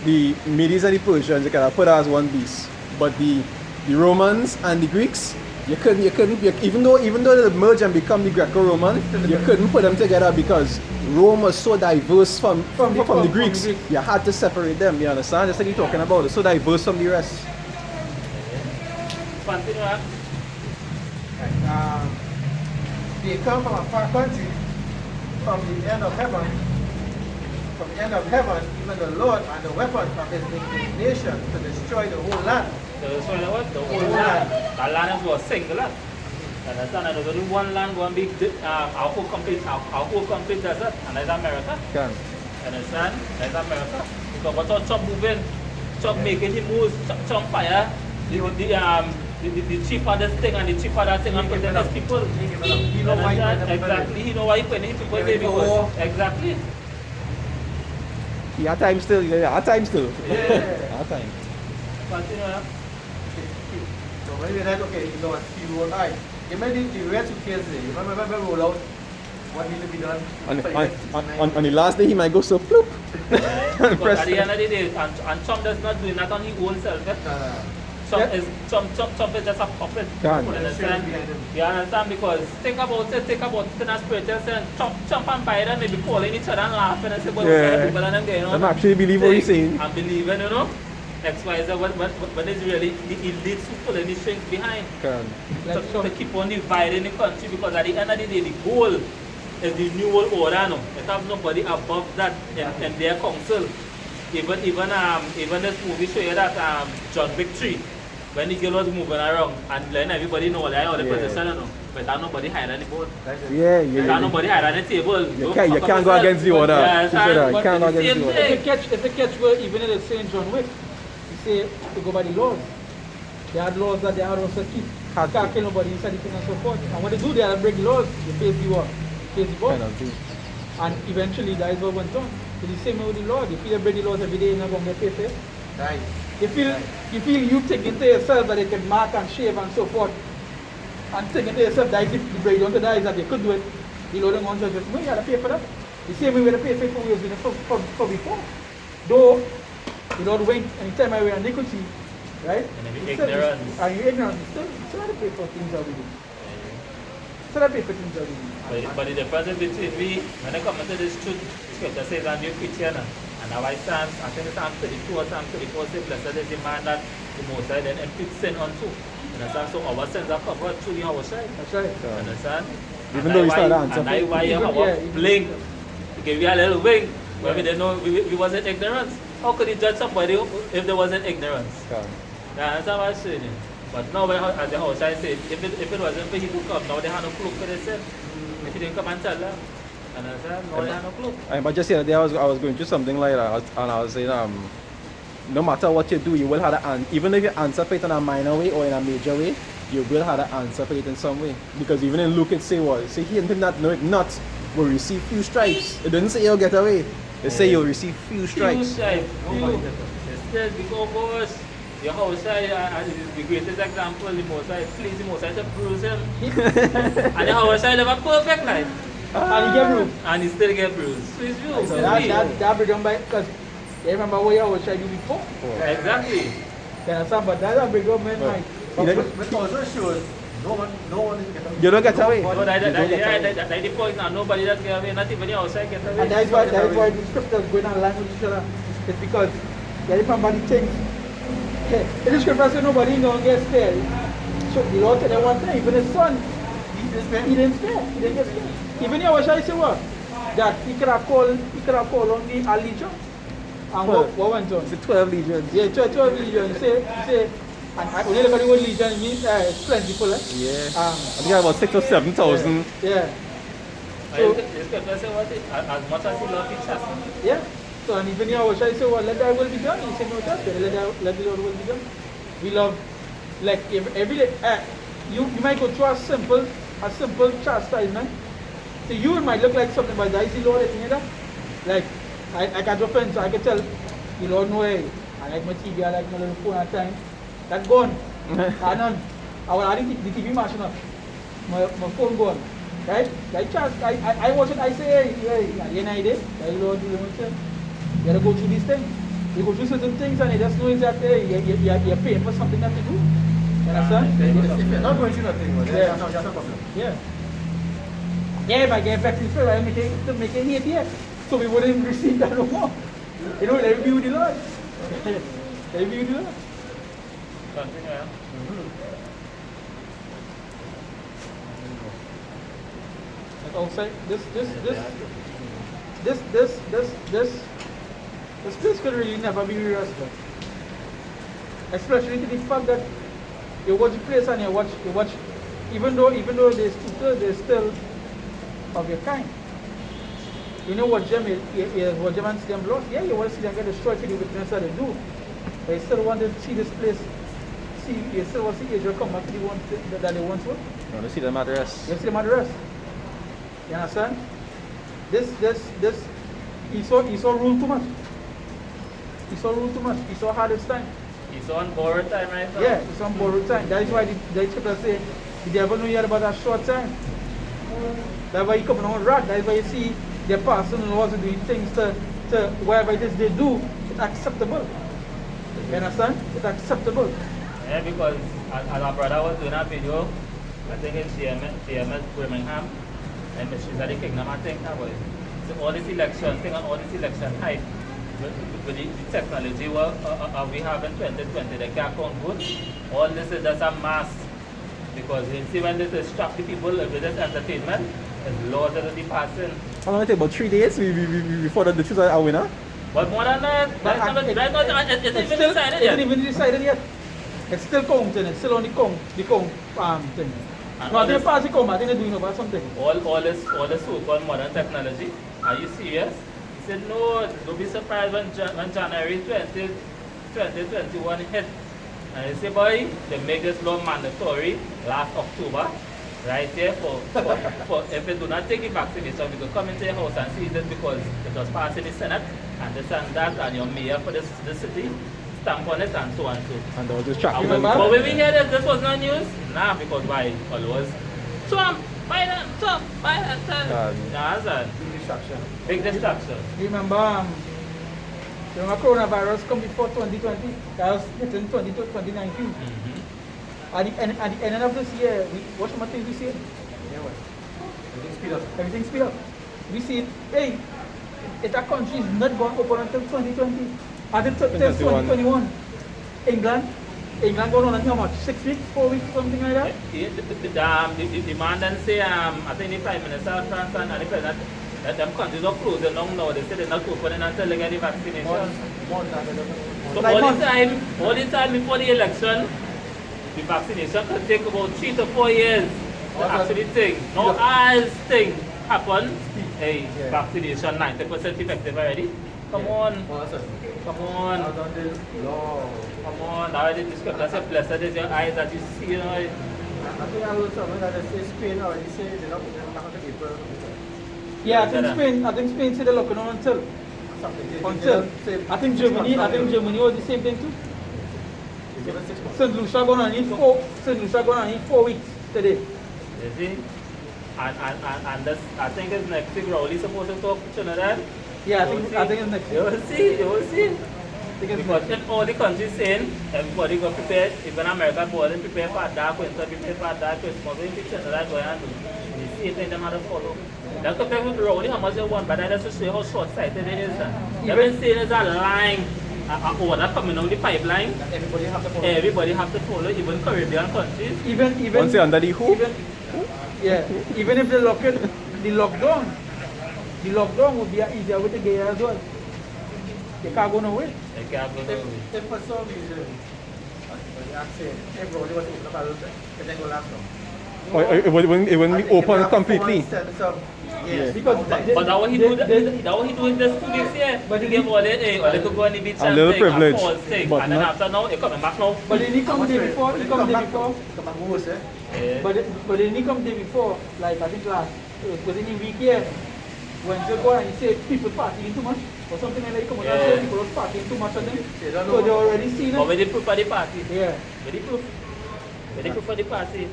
The Medes and the Persians, they can have put as one beast. But the Romans and the Greeks, you couldn't even though they merge and become the Greco-Roman, you couldn't put them together because Rome was so diverse from the Greeks. You had to separate them, you understand? Just like you're talking about, it's so diverse from the rest. Continue. They come from a far country, from the end of heaven. From the end of heaven, even the Lord and the weapon of his indignation to destroy the whole land. So what? The whole land. The land was singular. Understand? And there's only one land, one big, our whole complete desert, and that's America. Can. Understand? That's America. Because what's Trump moving? Trump making him moves, Trump fire. The chief of this thing and the chief of that thing and putting these people. He know why he put them Exactly. He know why he putting his people there because exactly. Yeah, time still. Yeah, time still. Yeah. Our time. Continue. So when we read, okay, you know what, he rolled out. You made the rest of the case there. You remember roll out what needs to be done? On the last day, he might go so bloop. Because at the end of the day, and Trump does not do it, not on his own self. Trump is just a puppet. Can. You understand? You understand? Because think about it in a spiritual sense. Trump and Biden may be calling each other and laughing and say, well, Yeah. people and them going on. Them actually believe what he's saying. And believing, you know. XYZ, what is really the elites who pull any strings behind. Can. To keep on dividing the country, because at the end of the day, the goal is the new world order. No? It has nobody above that in their council. Even this movie show you that John Wick 3, when the girl was moving around and letting everybody know that all the position, you know, but there's nobody higher than the board. Yeah. There's nobody higher than the table. You can't go against the order. Yeah, You can't go against the order. It's a catch where even in the St. John Wick, you say to go by the laws. They had laws that they had also keep. You can't kill nobody inside the thing and so forth. And when they do, they have to break the laws. They face the war. Face the boss. Penalty. And eventually that is what went on. So the same way with the law. They feel they break the laws every day, you're not going to get paid. Right. You feel you take into yourself that they can mark and shave and so forth. And take into yourself that if you break down to that is that they could do it. The law don't want to just, no, you gotta pay for that. The same way we had to pay for it for before. Though the Lord went anytime I wear iniquity, right? And ignorance. And you ignorant, you still have to pay for things that we do. Still have to pay for things that we do. But the difference between we, when I come into this truth, Scripture says I'm your Christian. And now I stand, I think it's Psalm 32 or Psalm 34 says, blessed is the man that the Most High then imputes sin unto. Understand? So our sins are covered through the Holy Spirit. That's right. Understand? Even though we started answering. And that's why you have a blink. To give you a little wing. When we didn't know, we wasn't ignorance. How could you judge somebody if there wasn't ignorance? Can. That's what I'm saying. But now, as the Holy Spirit said, if it wasn't for him to come, now they have no clue for themselves. If he didn't come and tell them. Understand? Now they have no clue. But just the other day, I was going through something like that, and I was saying, no matter what you do, you will have to even if you answer for it in a minor way or in a major way, you will have to answer for it in some way. Because even in Luke, it say what? Say he and him that know it not will receive few stripes. It didn't say you'll get away. It say you'll receive few stripes. Few stripes. Instead, because your Holy Spirit is the greatest example. The Most High, please the Most High to bruise him. And the Holy Spirit live a perfect life. And he get bruised. And he still get bruised. So it's you. So that be done by, because you remember what you always tried to do before. Exactly. You understand? But that's a big government But- might. But also shows no one is getting You don't get away. No, that's the point now. Nobody does get away. Not even the outside gets away. And that's why the scriptures going on language each other. It's because yeah, if somebody thinks, okay, in the scripture says nobody don't get scared. So the Lord said that one time, even his son, he didn't spare. He didn't get scared. Even Yahushua said what? That he could have called on the Legion. And what went on? It's 12 legions. Yeah, 12 legion. Say, and I only look at the word legion, it means it's plentiful. Yeah. I think about 6,000 or 7,000. Yeah. So, this scripture say what? As much as he loves his chassis. Yeah. So and even Yahushua said, well, let thy will be done. He said, no, that's it. Let the Lord will be done. We love, like every day. You might go through a simple chastisement. To you, it might look like something, but that is the Lord that you that. Like, I got your friends, so I can tell the Lord no way. I like my TV, I like my little phone at times. That's gone. I none. I think the TV mashing up. My phone gone. Right? I watch it, I say, hey, at the end of the day, the Lord, you gotta go through these things. You go through certain things and you just know exactly you're paying for something that to do. You understand? If you're not going through nothing, well, Yeah. that's not a problem. Yeah. Yeah, if I get back to the I make it hate here. So we wouldn't receive that no more. You know, let me be with the Lord. Let me be with the Lord. Continue, yeah. Like outside, this place could really never be rearrested. Especially to the fact that you watch the place and you watch, even though there's tutors, there's still of your kind. You know what Gem what Gem and see them lost? Yeah, you want to see them get destroyed for the witness that they do. But you still want to see this place, you still want to see Israel come back to the one that they once were. You want to see them at rest. You see them at the rest. You understand? This, Esau ruled too much. Esau ruled too much. Esau had his time. He's on borrowed time right now. Yeah, it's on borrowed time. That is why the scripture say, the devil knew yet about a short time. That's why he coming on wrath. That's why you see their pastors and laws doing things to whatever it is they do, it's acceptable. You understand? It's acceptable. Yeah, because as our brother was doing a video, I think in CMS Birmingham, and she's at the Kingdom, I think about it. So all this election thing and all this election hype, with the technology we have in 2020, they can't count votes. All this is just a mass. Because you see when they distract the people with this entertainment, it's laws that are passing. How long it take? About 3 days before the choose a winner? But more than that, right now, it's even decided yet. It's even decided yet. It's still counting. It's still on the count thing. And No, all I think this- pass the count. I think they're doing about something. all this so-called modern technology. Are you serious? He said no. Don't be surprised when January 2021 hit. And he said, boy, they make this law mandatory last October, right here for if you do not take the vaccination, you can come into your house and see this because it was passed in the Senate and this and that, and your mayor for this city stamp on it and so and so. And they were just tracking Remember? them. But when we hear that this was not news, nah, because why? Always Trump, Biden, Trump, Biden, Trump. Nah, that's a Distraction. big distraction. Remember coronavirus come before 2020. That was in 2019. Mm-hmm. At the end of this year, what some things we see? Yeah, well. Everything speed up. Everything speed up. We see, hey, if that country is not going to open until 2020, until 2021. England going on how much? 6 weeks, 4 weeks, something like that? The man then say, I think the Prime Minister of France and the President, that them countries are closing down now. They say they're not opening until they get the vaccination. More than So Like all months. the time before the election, the vaccination could take about 3 to 4 years to actually think. Now as thing happen, hey, Yeah. vaccination 90% effective already. Come on, come on, Now done the law. come on. Now the scripture says, blessed is your eyes that you see. You know, I think I heard something that they say Spain already say they're not going to April. Yeah, I think Spain said they're looking on until. Something. I think Germany was the same thing too. They give us 6 months. St. Lucia gonna need 4 weeks today. you see? And this, I think it's next week, Rowley supposed to talk to Trinidad. Yeah, I You will think it's next You year. will see, you will see. Because if all the countries saying everybody got prepared, even America border prepare for dark winter, prepare for dark Christmas, when you picture that going on, the same thing them have to follow. That's compared with Rowley, how much they want, but that's to show how short-sighted it is. They've been saying there's a line, order coming down the pipeline. Everybody have to follow. Everybody have to follow, even Caribbean countries. Even Once you're under the hoop, even if they lock it, the lockdown would be an easier way to get here as well. They can't go nowhere. They can't go nowhere. If for some reason, I said, everybody was open about it, it didn't go last long. or it wouldn't be open completely. Yes. Because But that what he do, that what he do in this 2 weeks here. But He he- give all the, or they could go on the beach A and little take privilege, a false thing. but And then not- after now, he coming back now. But then he come day before, he come day before. Come back worse, eh? Yeah. But then he come day before, like I think last, within a week here, when they go and he say people partying too much, or something like that, he come out and say people was partying too much on them. They don't know So they what- already seen But it. when they proof for the party, Yeah. when they proof for the party.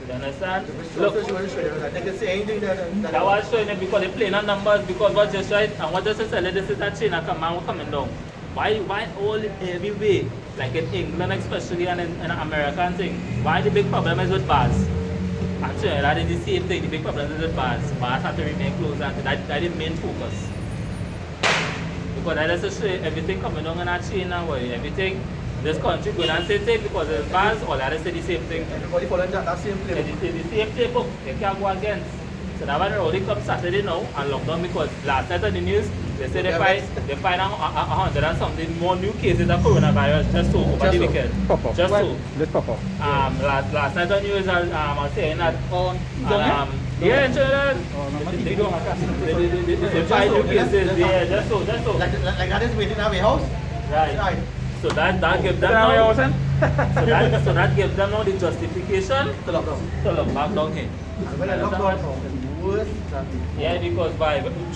You understand? Look, Look, they can say anything that that was showing it because they playing on numbers because what just right and what just said this is that China command coming down. Why all every way, like in England especially and in American thing, why the big problem is with bars? Actually, that is the same thing, the big problem is with bars. Bars have to remain closed and that is the main focus. Because that is to show everything coming down in our China, where everything, this country going and say thing because it's bars, or that is the same thing. everybody following that same It's playbook. the same playbook, they can't go against. So that when Rowley come Saturday now and lockdown because last night on the news they say they find a 100 and something more new cases of coronavirus just so over the Just so. weekend. Pop-up. Just so. Let's pop up. Last night on news I was saying that On Down yeah, in Trinidad, TV don't have they find new cases, yeah, just so. Like that is waiting at our house. Right. So that gives them Now we now, all saying? so that gives them now the justification To lockdown. to lock back down here. And when I lockdown, it's worse than Yeah, because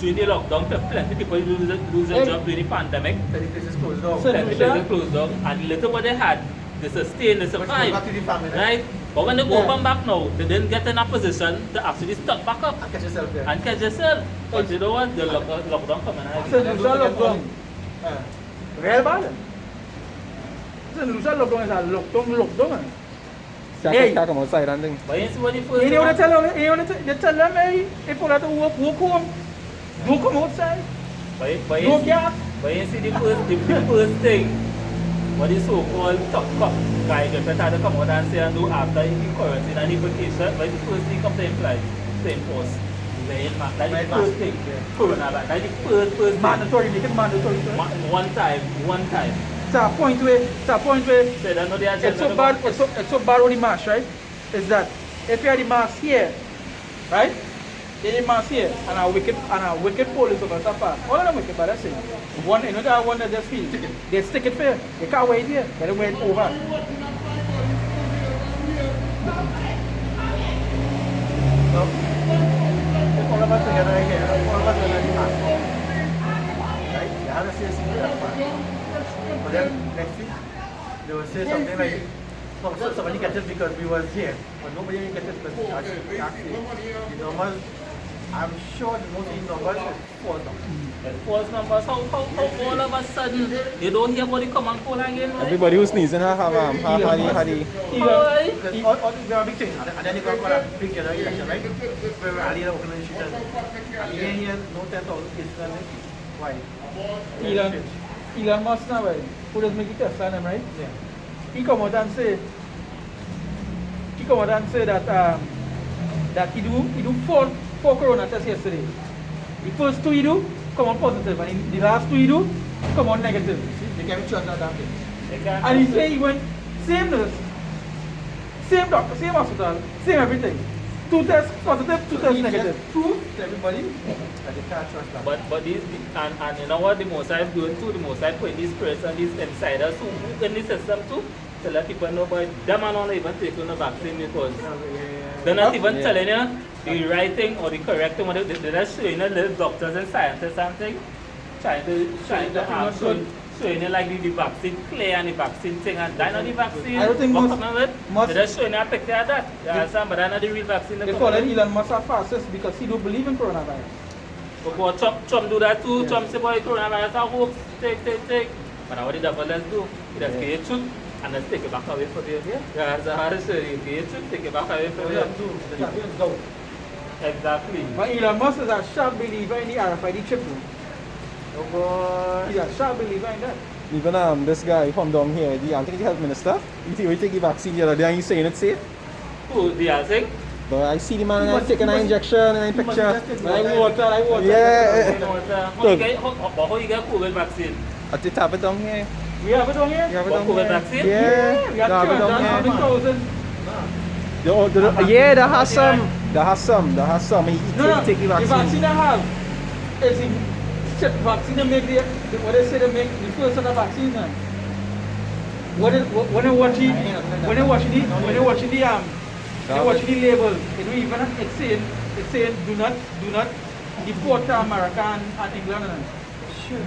during the lockdown, plenty people lose their job during the pandemic. many places closed down. So- Plenty places closed down, and little what they had, they sustained, they Let's go survived. back to the family. Right? But when they Yeah. open back now, they didn't get in a position to actually start back up And catch yourself there. and catch yourself. But you know what? The lockdown coming out. So Lucia lockdown. Uh, Real bad. So Lucia lockdown is a lockdown. Can't Hey. come outside and thing. But you see what the first You know what they one- tell them? You know what they tell them? Hey, if you have to walk home, don't come outside. but Don't get. But you see the first thing, what the so-called top cop guy get had to come out and say and do after he quarantine and he vacation, but the first thing come to imply, to enforce. Wearing mask. That's the Wearing first mask. thing. Coronavirus. That's the first thing. Mandatory, make it mandatory. One time. It's a point where So they know they are it's so bad. It's so bad with the mask, right? Is that if you have the mask here, right? You have the mask here, and a wicked police over Sapa. All of them wicked, but that's it. One, you know that one that just feel they stick it fair. They can't wear it here. They wear it over. So, if all of us together here, all of us are ready mask. Right? They have to say something like that. But then next week, they will say something like, somebody catch it because we was here. But nobody will catch it because actually, the numbers, I'm sure the most of the numbers is false now. False numbers. How all of a sudden they don't hear about the common cold again, right? Everybody who's sneezing had Even- Because all these are big things. And then you got a big general election, right? Where we rally the organization. And again here, no 10,000 cases. Why? Elon Musk now, right? Who does make it Tesla and them, right? Yeah. He come out and say that he do four corona tests yesterday. The first two he do come out positive, and the last two he do come out negative. They can be trusted that thing. They can't- And he say he went same nurse, same doctor, same hospital, same everything. Two tests positive, two tests negative. Prove to everybody that they can't trust that. But these and you know what the Mossad doing too, the Mossad putting these spirits and these insiders who in the system too to let people know, but them are not even taking the vaccine because they're not even Yeah. telling you the right thing or the correct thing. They're just showing you little doctors and scientists and things trying to showing you like the vaccine clear and the vaccine thing and that's not the vaccine. I don't think what most- coming with? most- They're just showing you a picture of that. You understand? But that's not the real vaccine. They call it Elon Musk a fascist because he don't believe in coronavirus. But Trump do that too. Trump say, boy, coronavirus a hoax. Take. But what the devil does do, he just get shoot and then take it back away from you. Yeah, that's how it is. You get shoot, take it back away from you. The champions go. Exactly. But Elon Musk is a sharp believer in the RFID chip. Oh boy. He's a sharp believer in that. Even this guy from down here, I think the health minister, he take the vaccine the other day and he's saying it's safe. Who, the Azing? But I see the man He and must- taking he an must- injection and a he must picture. just- Like water. Yeah. How you get COVID vaccine? At the top of down here. We have it on here? You have it What down COVID here. vaccine? Yeah. We have You have it down here. 200,000. Yeah, there has some. There has some. He No, take the the vaccine vaccine. I have is in chip vaccine they make what they say they make the first set of vaccines. When they watching the label, it will even it's saying do not deport to America and England.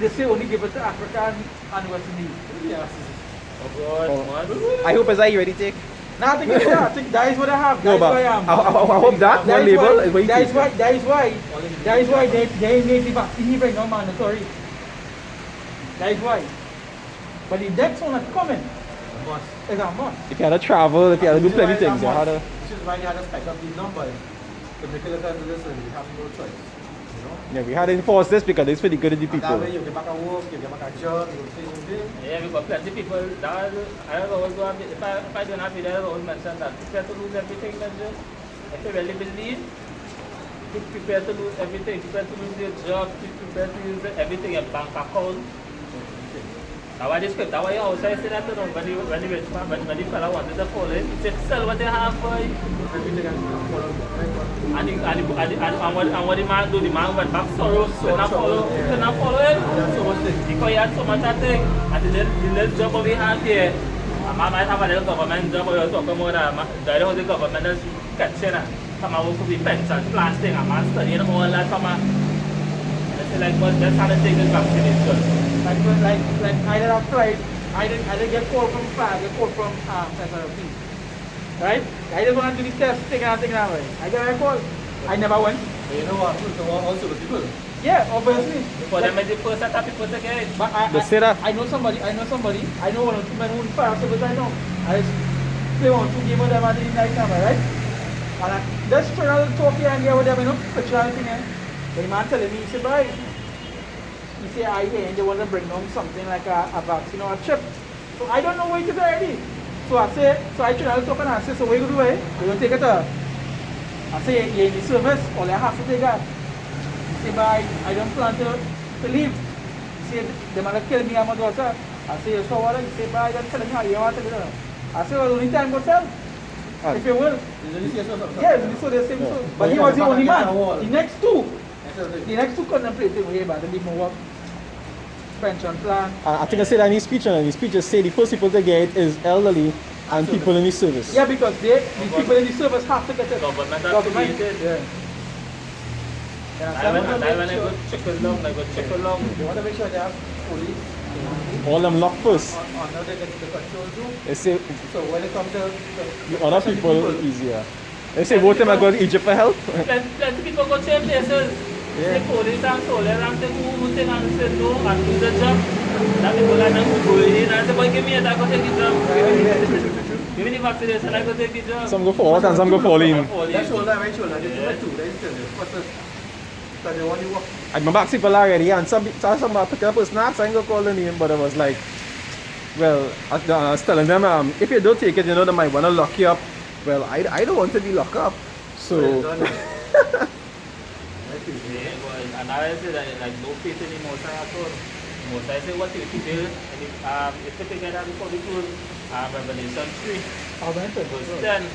They say only give it to Africa and West Indies. Oh God, what? I hope as I ready take. Now I think it's that. I think that is what I have. No, That is but what I am. I hope that one label is what you take. That is why they made the vaccine right now mandatory. That is why. But the next one that's coming Must. is a must. If you had to travel, if you had to do plenty things, you had to. Which is why they had to spec up these numbers. To make it look as listen, we have no choice. You know? Yeah, we had to enforce this because it's for the good of the And that people. way you get back at work, you get back at job, you say something. Yeah, because plenty people, I always go, if I don't have it, I always mention that prepare to lose everything, man. If you really believe, prepare to lose everything, prepare to lose your job, prepare to lose everything, your bank account. That's why this script, that's why you always say that to them when the fella wanted to follow it, he said, sell what they have for you. Everything has to follow. And what the man do, the man went back sorrow, could not follow it. That's so much thing. Because he had so much of thing, and the little job we have here, a man might have a little government job, or you're talking about the government is catching it. Come on, work with the pension plan thing, a man studying all that, come on. I say like, but that's how they take this vaccination. Like I did apply, I didn't get called from FAG, get called from SRP. Right? I just want to do the test, thing that way. I get a call. I never went. But you know what? So also the people. Yeah, obviously. Because them is the first set of people to get it. But They say that. I know somebody, I know one or two men who fire service I know. I just play 1 2 games with them at the night time, right? And I just try to talk here and there with them, you know, picture and thing. The man telling me, he said, boy, he said, I hear and they want to bring down something like a vaccine or a chip. So I don't know what it is already. So I try to talk and I say, so what you do, eh? You don't take it I say, you're in the service, all I have to take that. He said, but I don't plan to leave. He said, they might kill me and my daughter. I say, so what? He said, but I don't tell him how you want to do that. I said, well, only time go tell. If you will. You really see yourself. Yeah, so they say so. But he was the only man. The next two contemplating way back, they need more pension plan. I think I said that in his speech, and in his speech, just say the first people to get it is elderly and people in the service. Yeah, because the people in the service have to get it. Government has Government. created. Yeah. I go check along, I go check along. They want to make sure they have police. All them lock first. On how they get the control too. They say So when it comes to the other people easier. They say vote them I go to Egypt for help. Plenty people go to places. Yeah. The police and so they rank them who take and say no and do the job. That people like them who go in and say, boy, give me it, I go take the job. Give me the vaccination, I go take the job. Some go forward and some go fall in. that's shoulder, right shoulder. They do it too. They still do. What's this? So they want you work. I remember asking people already, and some particular person asked, I ain't gonna call the name, but I was like, well, I was telling them, if you don't take it, you know, they might want to lock you up. Well, I don't want to be locked up. So, And I say that like no faith in the Most High at all. Most High say what you do, and if you take that before the tool, Revelation 3, verse 10, you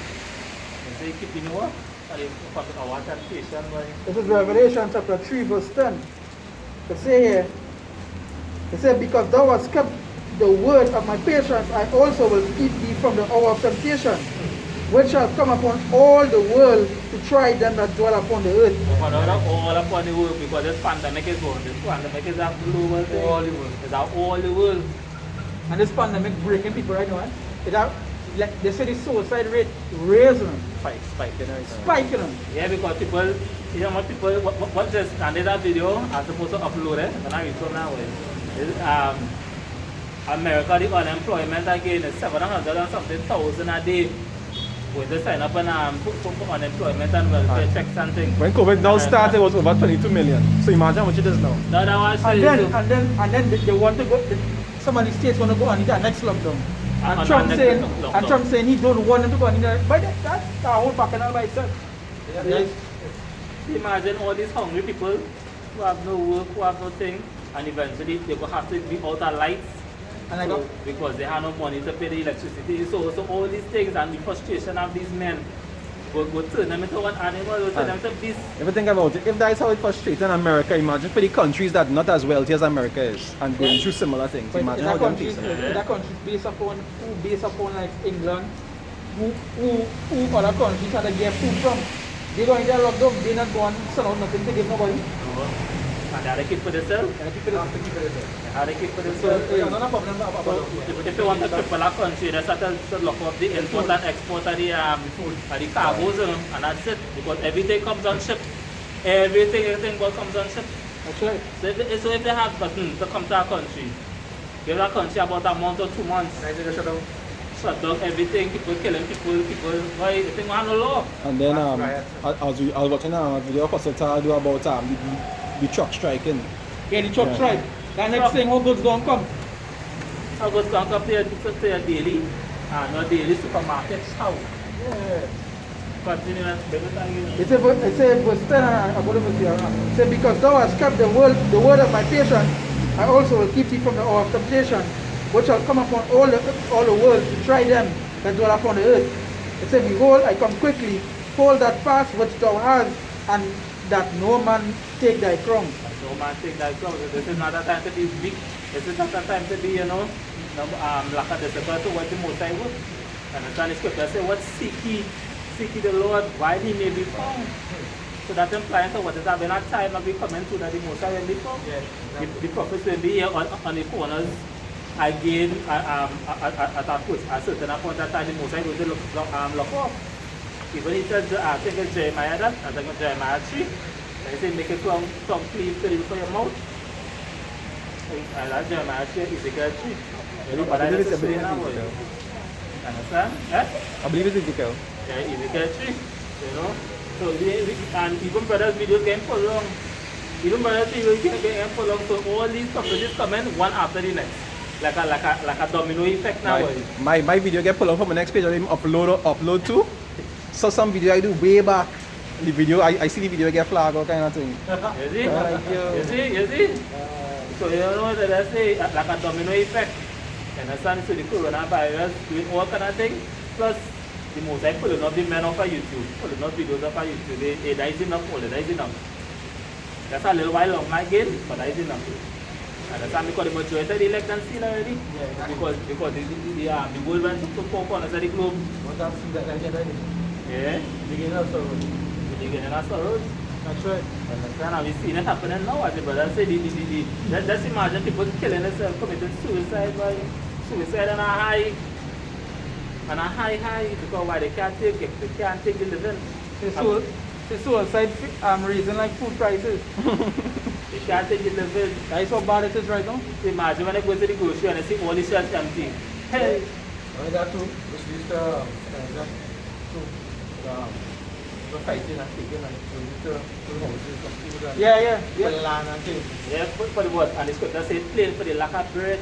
say keep in war, and you put our temptation, boy. This is Revelation chapter 3 verse 10. It say here, it said, because thou hast kept the word of my patience, I also will keep thee from the hour of temptation, which shall come upon all the world to try them that dwell upon the earth. All upon the world, because this pandemic is going. This pandemic is a global thing. All the world. It's all the world. And this pandemic breaking people right now. It have, like they say the suicide rate raising them, spiking them. Yeah, because people, you know what people, what this, and there's a video I'm supposed to upload it, when I return now, America, the unemployment again is 700 and something thousand a day. With the sign up and put for unemployment and welfare checks and things. When COVID now started, it was over 22 million. So imagine how much it is now. That I was And saying. then they want to go. Some of the states want to go on the next lockdown. And Trump next saying, lockdown. and Trump saying he don't want them to go on the. But that's the whole bacchanal by itself. Yes. Imagine all these hungry people who have no work, who have no thing, and eventually they will have to be out of lights. And I go, Because they have no money to pay the electricity. So all these things and the frustration of these men will turn them into one animal, will turn them into beasts. If you think about it, if that is how it frustrates in America, imagine for the countries that not as wealthy as America is and going through similar things. but Imagine in how that them country, face it. in that country based upon like England, who other countries had to get food from. They go in their lockdown, they not go and sell out nothing to give nobody. And they have to keep for themselves. And people have to keep it. They have to keep for So themselves. it's not a problem about So if you want to cripple a country, they start to lock up the import and export of the cargoes, and that's it. Because everything comes on ship. Everything comes on ship. That's right. So if they have button to come to our country, give our country about a month or 2 months, shut down everything, people killing people, why they think we have no law. And then I was watching a video of Pastor do about the truck striking. Yeah, the truck Yeah. strike. That next thing, how goods gonna come? How goes going up there to your daily, not daily supermarkets, how? Continue and bring it again. It says verse 10, I go to verse here. It says, because thou hast kept the word of my patience, I also will keep thee from the hour of temptation, which shall come upon all the world to try them that dwell upon the earth. It says, behold, I come quickly, hold that fast which thou hast, and that no man take thy crown. No man take that crown. This is not a time to be big. This is not a time to be, like a disciple to what the Most High would. Understand the scripture say, what seek ye the Lord while he may be found. So that implies that what is happening at time of be coming to that the Most High will be found. The prophets will be here on the corners again at a certain point that time the Most High will look off. Even he said, I think it's Jeremiah that, I think it's Jeremiah 3. They say make a tongue cleave to for your mouth. I like Jeremiah 3, Ezekiel 3. But I believe it's say now, Ezekiel. understand? Yeah? I believe it's Ezekiel. Yeah, Ezekiel 3. So and even brothers videos getting pulled along. Even brothers videos getting pulled along. So all these companies come in one after the next. Like a domino effect now. My video get pulled up from the next page I didn't upload to. So some video I do way back. The video I see the video get flagged or kind of thing. You see? You see? So you know that I say like a domino effect. Understand? So the coronavirus doing all kind of thing. Plus the Most High pulling up the men off of YouTube, pulling up videos off of YouTube. That is enough. That's a little while long again, but that is enough. Understand? Because the majority of the elections seen already. Because the world went to 4 corners of the globe. Yeah. Beginning of sorrows. That's right. Understand? And we see it happening now. As the brother said, just imagine people killing themselves, committing suicide on a high, because why they can't take the living. The suicide raising like food prices. They can't take the living. That's how bad it is right now. Imagine when they go to the grocery and they see all the shelves empty. Hey, That too, which is the fighting and taking and to houses of people and Yeah. land and things. yeah, for the what? And the scripture says plain for the lack of bread.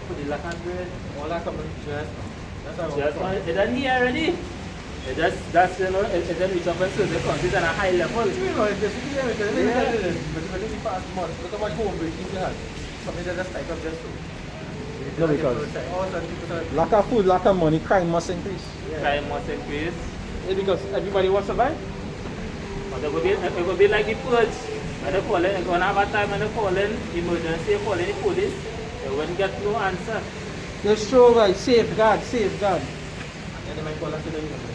For the lack of bread. All that coming just that's how Just one, it doesn't here already. It just, that's, it doesn't reach up into the countries at a high level. you know, it's just but in the past month, look how much home breaking you had. Something that just type up just so. No, because all some people are lack of food, lack of money, crime must increase. Crime must increase. It's because everybody wants to survive. But it will be like the purge. When they call it, when have a time when they call in emergency, call in the police, they won't get no answer. Just show like safeguard. and they might call us to the university.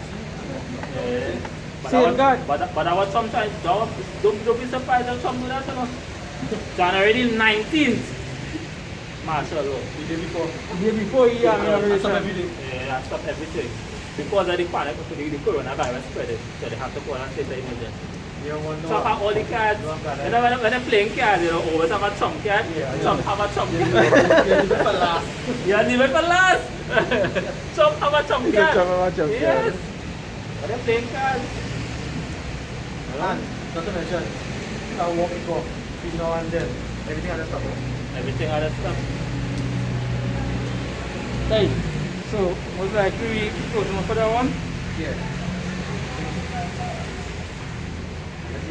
Yeah. Safeguard. But I was sometimes, don't be surprised if some do that, January 19th. Martial law. The day before. The day before he Some every day. Yeah, I stop everything. Because of the panic, the coronavirus spread it. So they have to call and state the emergency. You don't want no Chop out all the cards. No card, You know, when I'm playing cards, you know, always have a trump card. Yeah, yeah. Chop have a trump card. You leave it for last. Yeah, leave it for last. Chop have a trump You card. chop have a trump Yes. card. When I'm playing cards. And not to mention, walk it off. Between now and then, everything has to stop. Everything other stuff. Right. So, most likely we close on for that one. Yeah.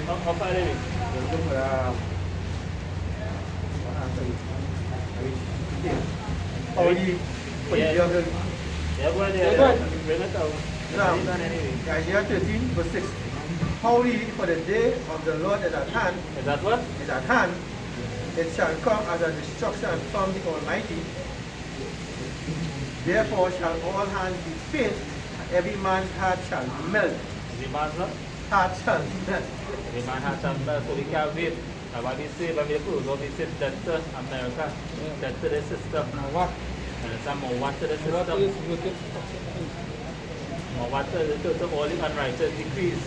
How far are we? We'll go for what answer is. How do you put Yeah. the other? Yeah, go ahead. Yeah, go ahead. Bring it out. Now, It's done anyway. Isaiah 13, verse 6. Holy, for the day of the Lord is at hand, Is that what? it shall come as a destruction from the Almighty. Therefore shall all hands be faint, and every man's heart shall melt. The man's not. Heart shall melt. The man has some so we can't wait. Now what we say when we close, what we say that to America, that to the system. Now what? And some more what to the What system. is wicked? More what to all the unrighteous decrees.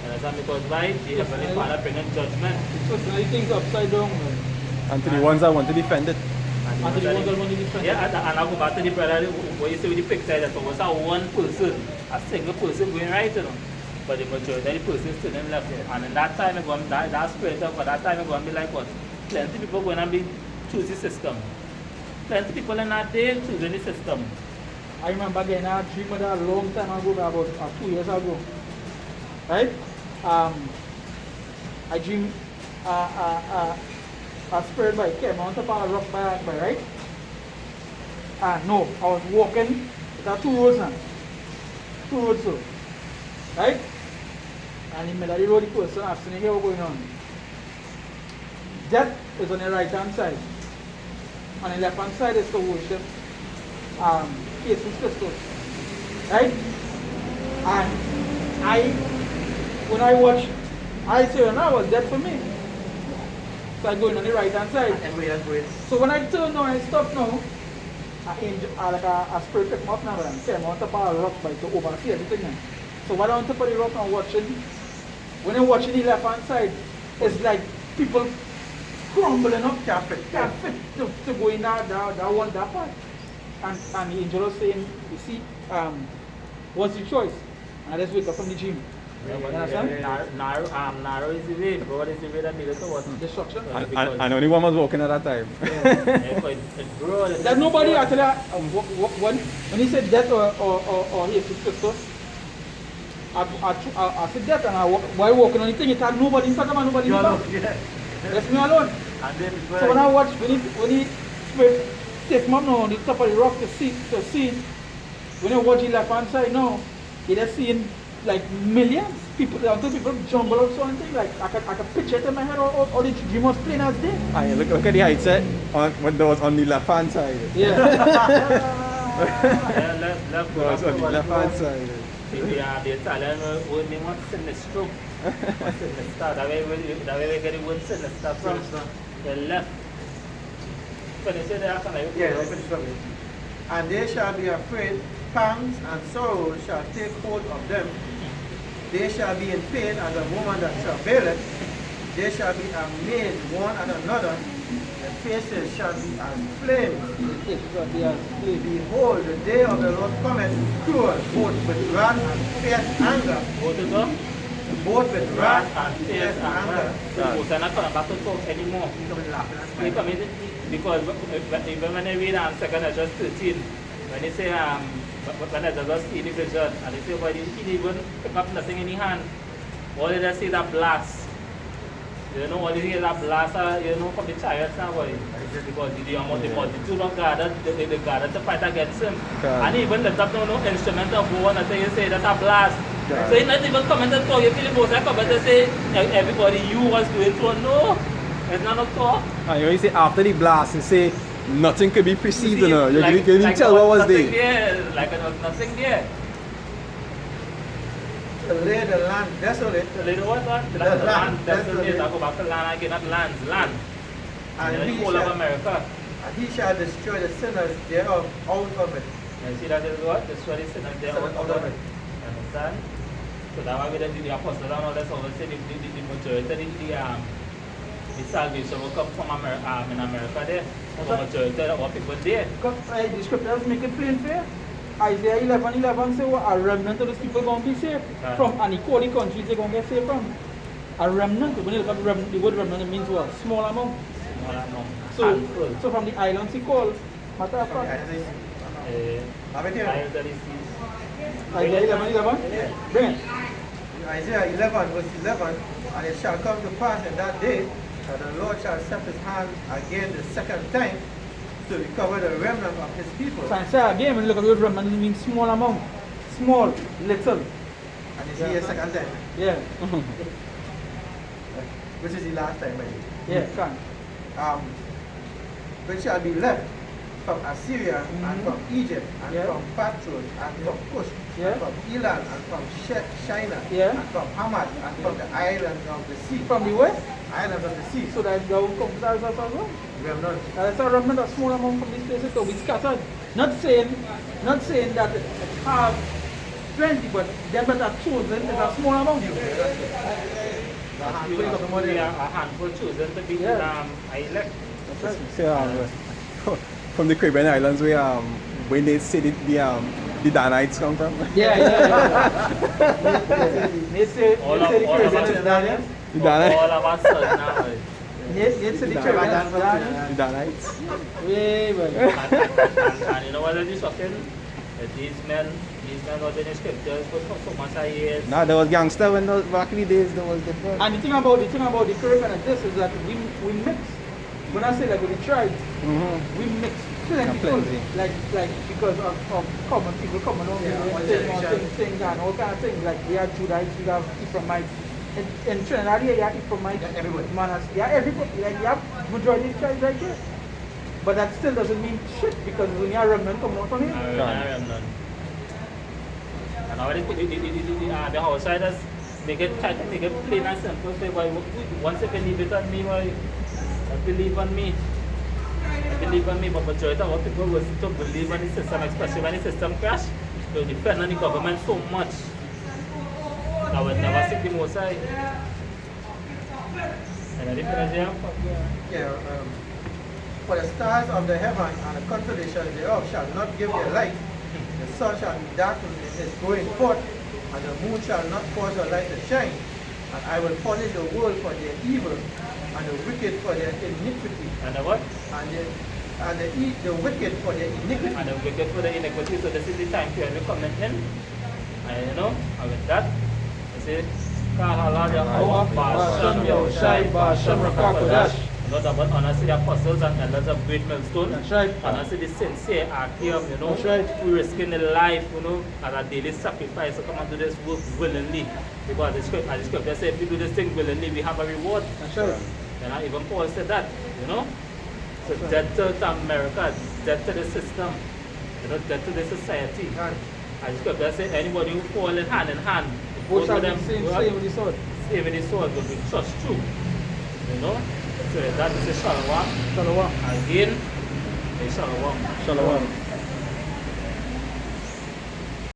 And some because why? The Heavenly Father bringing judgment. So things upside down, man. And to the ones that want to defend it. And to the ones that want to defend it. Yeah, and I go back to the brother what you say with the picture that was a one person, a single person going right, you know. But the majority of the persons to them left. And in that time, that spirit of that time, it's going to be like what? Plenty people going to be choosing the system. Plenty people in that day choosing the system. I remember getting a dream of that a long time ago, about 2 years ago. Right? I dreamed a spirit bike came on top of a rock by right? No, I was walking, there are 2 roads now. 2 roads so. Right? And in the middle of the road, the person asking me, here what's going on? Death is on the right hand side. On the left hand side is to worship Jesus Christus. Right? And when I watch, I say, well, now was dead for me. So I go in on the right hand side. And wait, and wait. So when I turn now and stop now, like a spirit pick me up now and came on top of a rock by to oversee everything now. So while I'm on top of the rock and watching, when I'm watching the left hand side, it's like people crumbling up, can't fit to go in that part. And the angel was saying, you see, what's the choice? And I just wake up from the gym. You understand? Narrow is the way, broad is the way that leads to what? Destruction. And only one was walking at that time. There's nobody actually, when he said death or Jesus Christus, I said death and while walking on the thing, it had nobody in front of me, nobody in back. That's me alone. So when I watch, when he spirit take me up now on the top of the rock to see, when I watch the left hand side now, you just seeing like millions people, until people jumble out something, like I could picture it in my head, or the dream was plain as day. Aye, look at the height set when there was on the left hand side. Yeah. Left There was on the left hand side. The Italian word name was Sinistro. Sinister. That way we get the word Sinister from. The left. Finish it there, can I? Yeah, I finished up it. And they shall be afraid, pangs and sorrows shall take hold of them. They shall be in pain as a woman that travaileth. They shall be amazed one at another. Their faces shall be as flames. Behold, the day of the Lord cometh cruel, both with wrath and fierce anger. Both with wrath and fierce anger. So we're not coming back to talk anymore. Because even when I read 2 Ezra 13, when they say when I just see the vision and they say well he didn't even pick up nothing in his hand. All they just see that blast. You know, all they hear that blast from the chariots now, boy. Because the multitude of gathered, they gathered to fight against him. And he even lift up no instrument of war until you say that's a blast. So he's not even coming to talk. You feel the most I come to say everybody you was doing so. No, it's not a talk. And you say after the blast, you say nothing could be perceived, you know. You like, didn't tell what was there. Like there was nothing there. To lay the land desolate. To lay the what? The land desolate. I go back to land again, not lands, land. And the whole of America. And he shall destroy the sinners thereof out of it. And see that is what? Destroy the sinners thereof out of it. Understand? So that's why the apostles and all that, so we say the majority of the salvation will come from America, in America there. The majority of our people there. Because the scriptures make it plain fair. Isaiah 11:11 say what a remnant of those people going to be saved from, and equal the countries they're going to get saved from. A remnant, when you look at the word remnant, it means what? Small amount. So from the islands he called, matter of fact, Have it here. Isaiah 11:11. Yeah. Bring it. Isaiah 11 verse 11, and it shall come to pass in that day that the Lord shall set his hand again the second time to recover the remnant of his people. So I say again, when you look at the word remnant, it means small amount. Small, little. And you see a second time, Yeah. which is the last time, maybe. Yeah, can. Which shall be left from Assyria and from Egypt and Yeah. from Patros and from Cush Yeah. and from Elam and from Shinar Yeah. and from Hamad and from the islands of the sea. From the west, Islands of the sea. so that thou comes as well. Remnant. That's a remnant, a small amount from these places to be scattered. Not saying that it have plenty, but them that are chosen is a small amount. The handful of the money. A handful chosen to be Yeah. elect. So, from the Caribbean islands when they say the Danites come from. Yeah. They say All the of Caribbean us is Daniel. The Danites. All of us now. They say the Caribbean is Daniel. The Danites. Way well. And you know what is shocking? That these men not in the scriptures for so much years. Nah, there was gangster when those back in the days. There was different. And the thing about the Caribbean is this, is that we mix. When I say like with the tribes, we mix plenty. Plenty. Like because of common people coming over Yeah, one here generation. things and all kind of things. Like we have Judahites, we have Ephraimites. In Trinidad here you have Ephraimites, Yeah, everybody. Manas, yeah, everybody. Like you have majority of tribes right here. But that still doesn't mean shit because there's only a remnant coming out from here. And already the outsiders try to make it plain and simple. Say, why once you believe it on me, why believe on me? Believe on me, but majority of people was to believe on the system, especially when the system crash. They depend on the government so much. I would never seek the Most High. And I think Yeah, for the stars of the heaven and the constellations thereof shall not give their light. The sun shall be darkened in its going forth, and the moon shall not cause her light to shine. And I will punish the world for their evil, and the wicked for their iniquity, And the what? and the wicked for their iniquity. And the wicked for the iniquity. So this is the time period we're coming in. And you know, and with that, I say, Kahala Yahweh, Ba'ashem Yahushai, Ba'ashem Rakakodash. Not about honestly the apostles and elders of Great Millstone. That's right. Honestly the sincere Archeum, you know. That's right. We risking the life, you know, as a daily sacrifice to come and do this work willingly. Because the scripture says if we do this thing willingly, we have a reward. That's right. You know, even Paul said that, you know. So death to America, death to the system, you know, death to the society. And the scripture says anybody who fall in hand, Both both shall of be them same with the sword. same with the sword will be trust true. You know? So that is a shalom. Shalom. Again, a shalom. Shalom.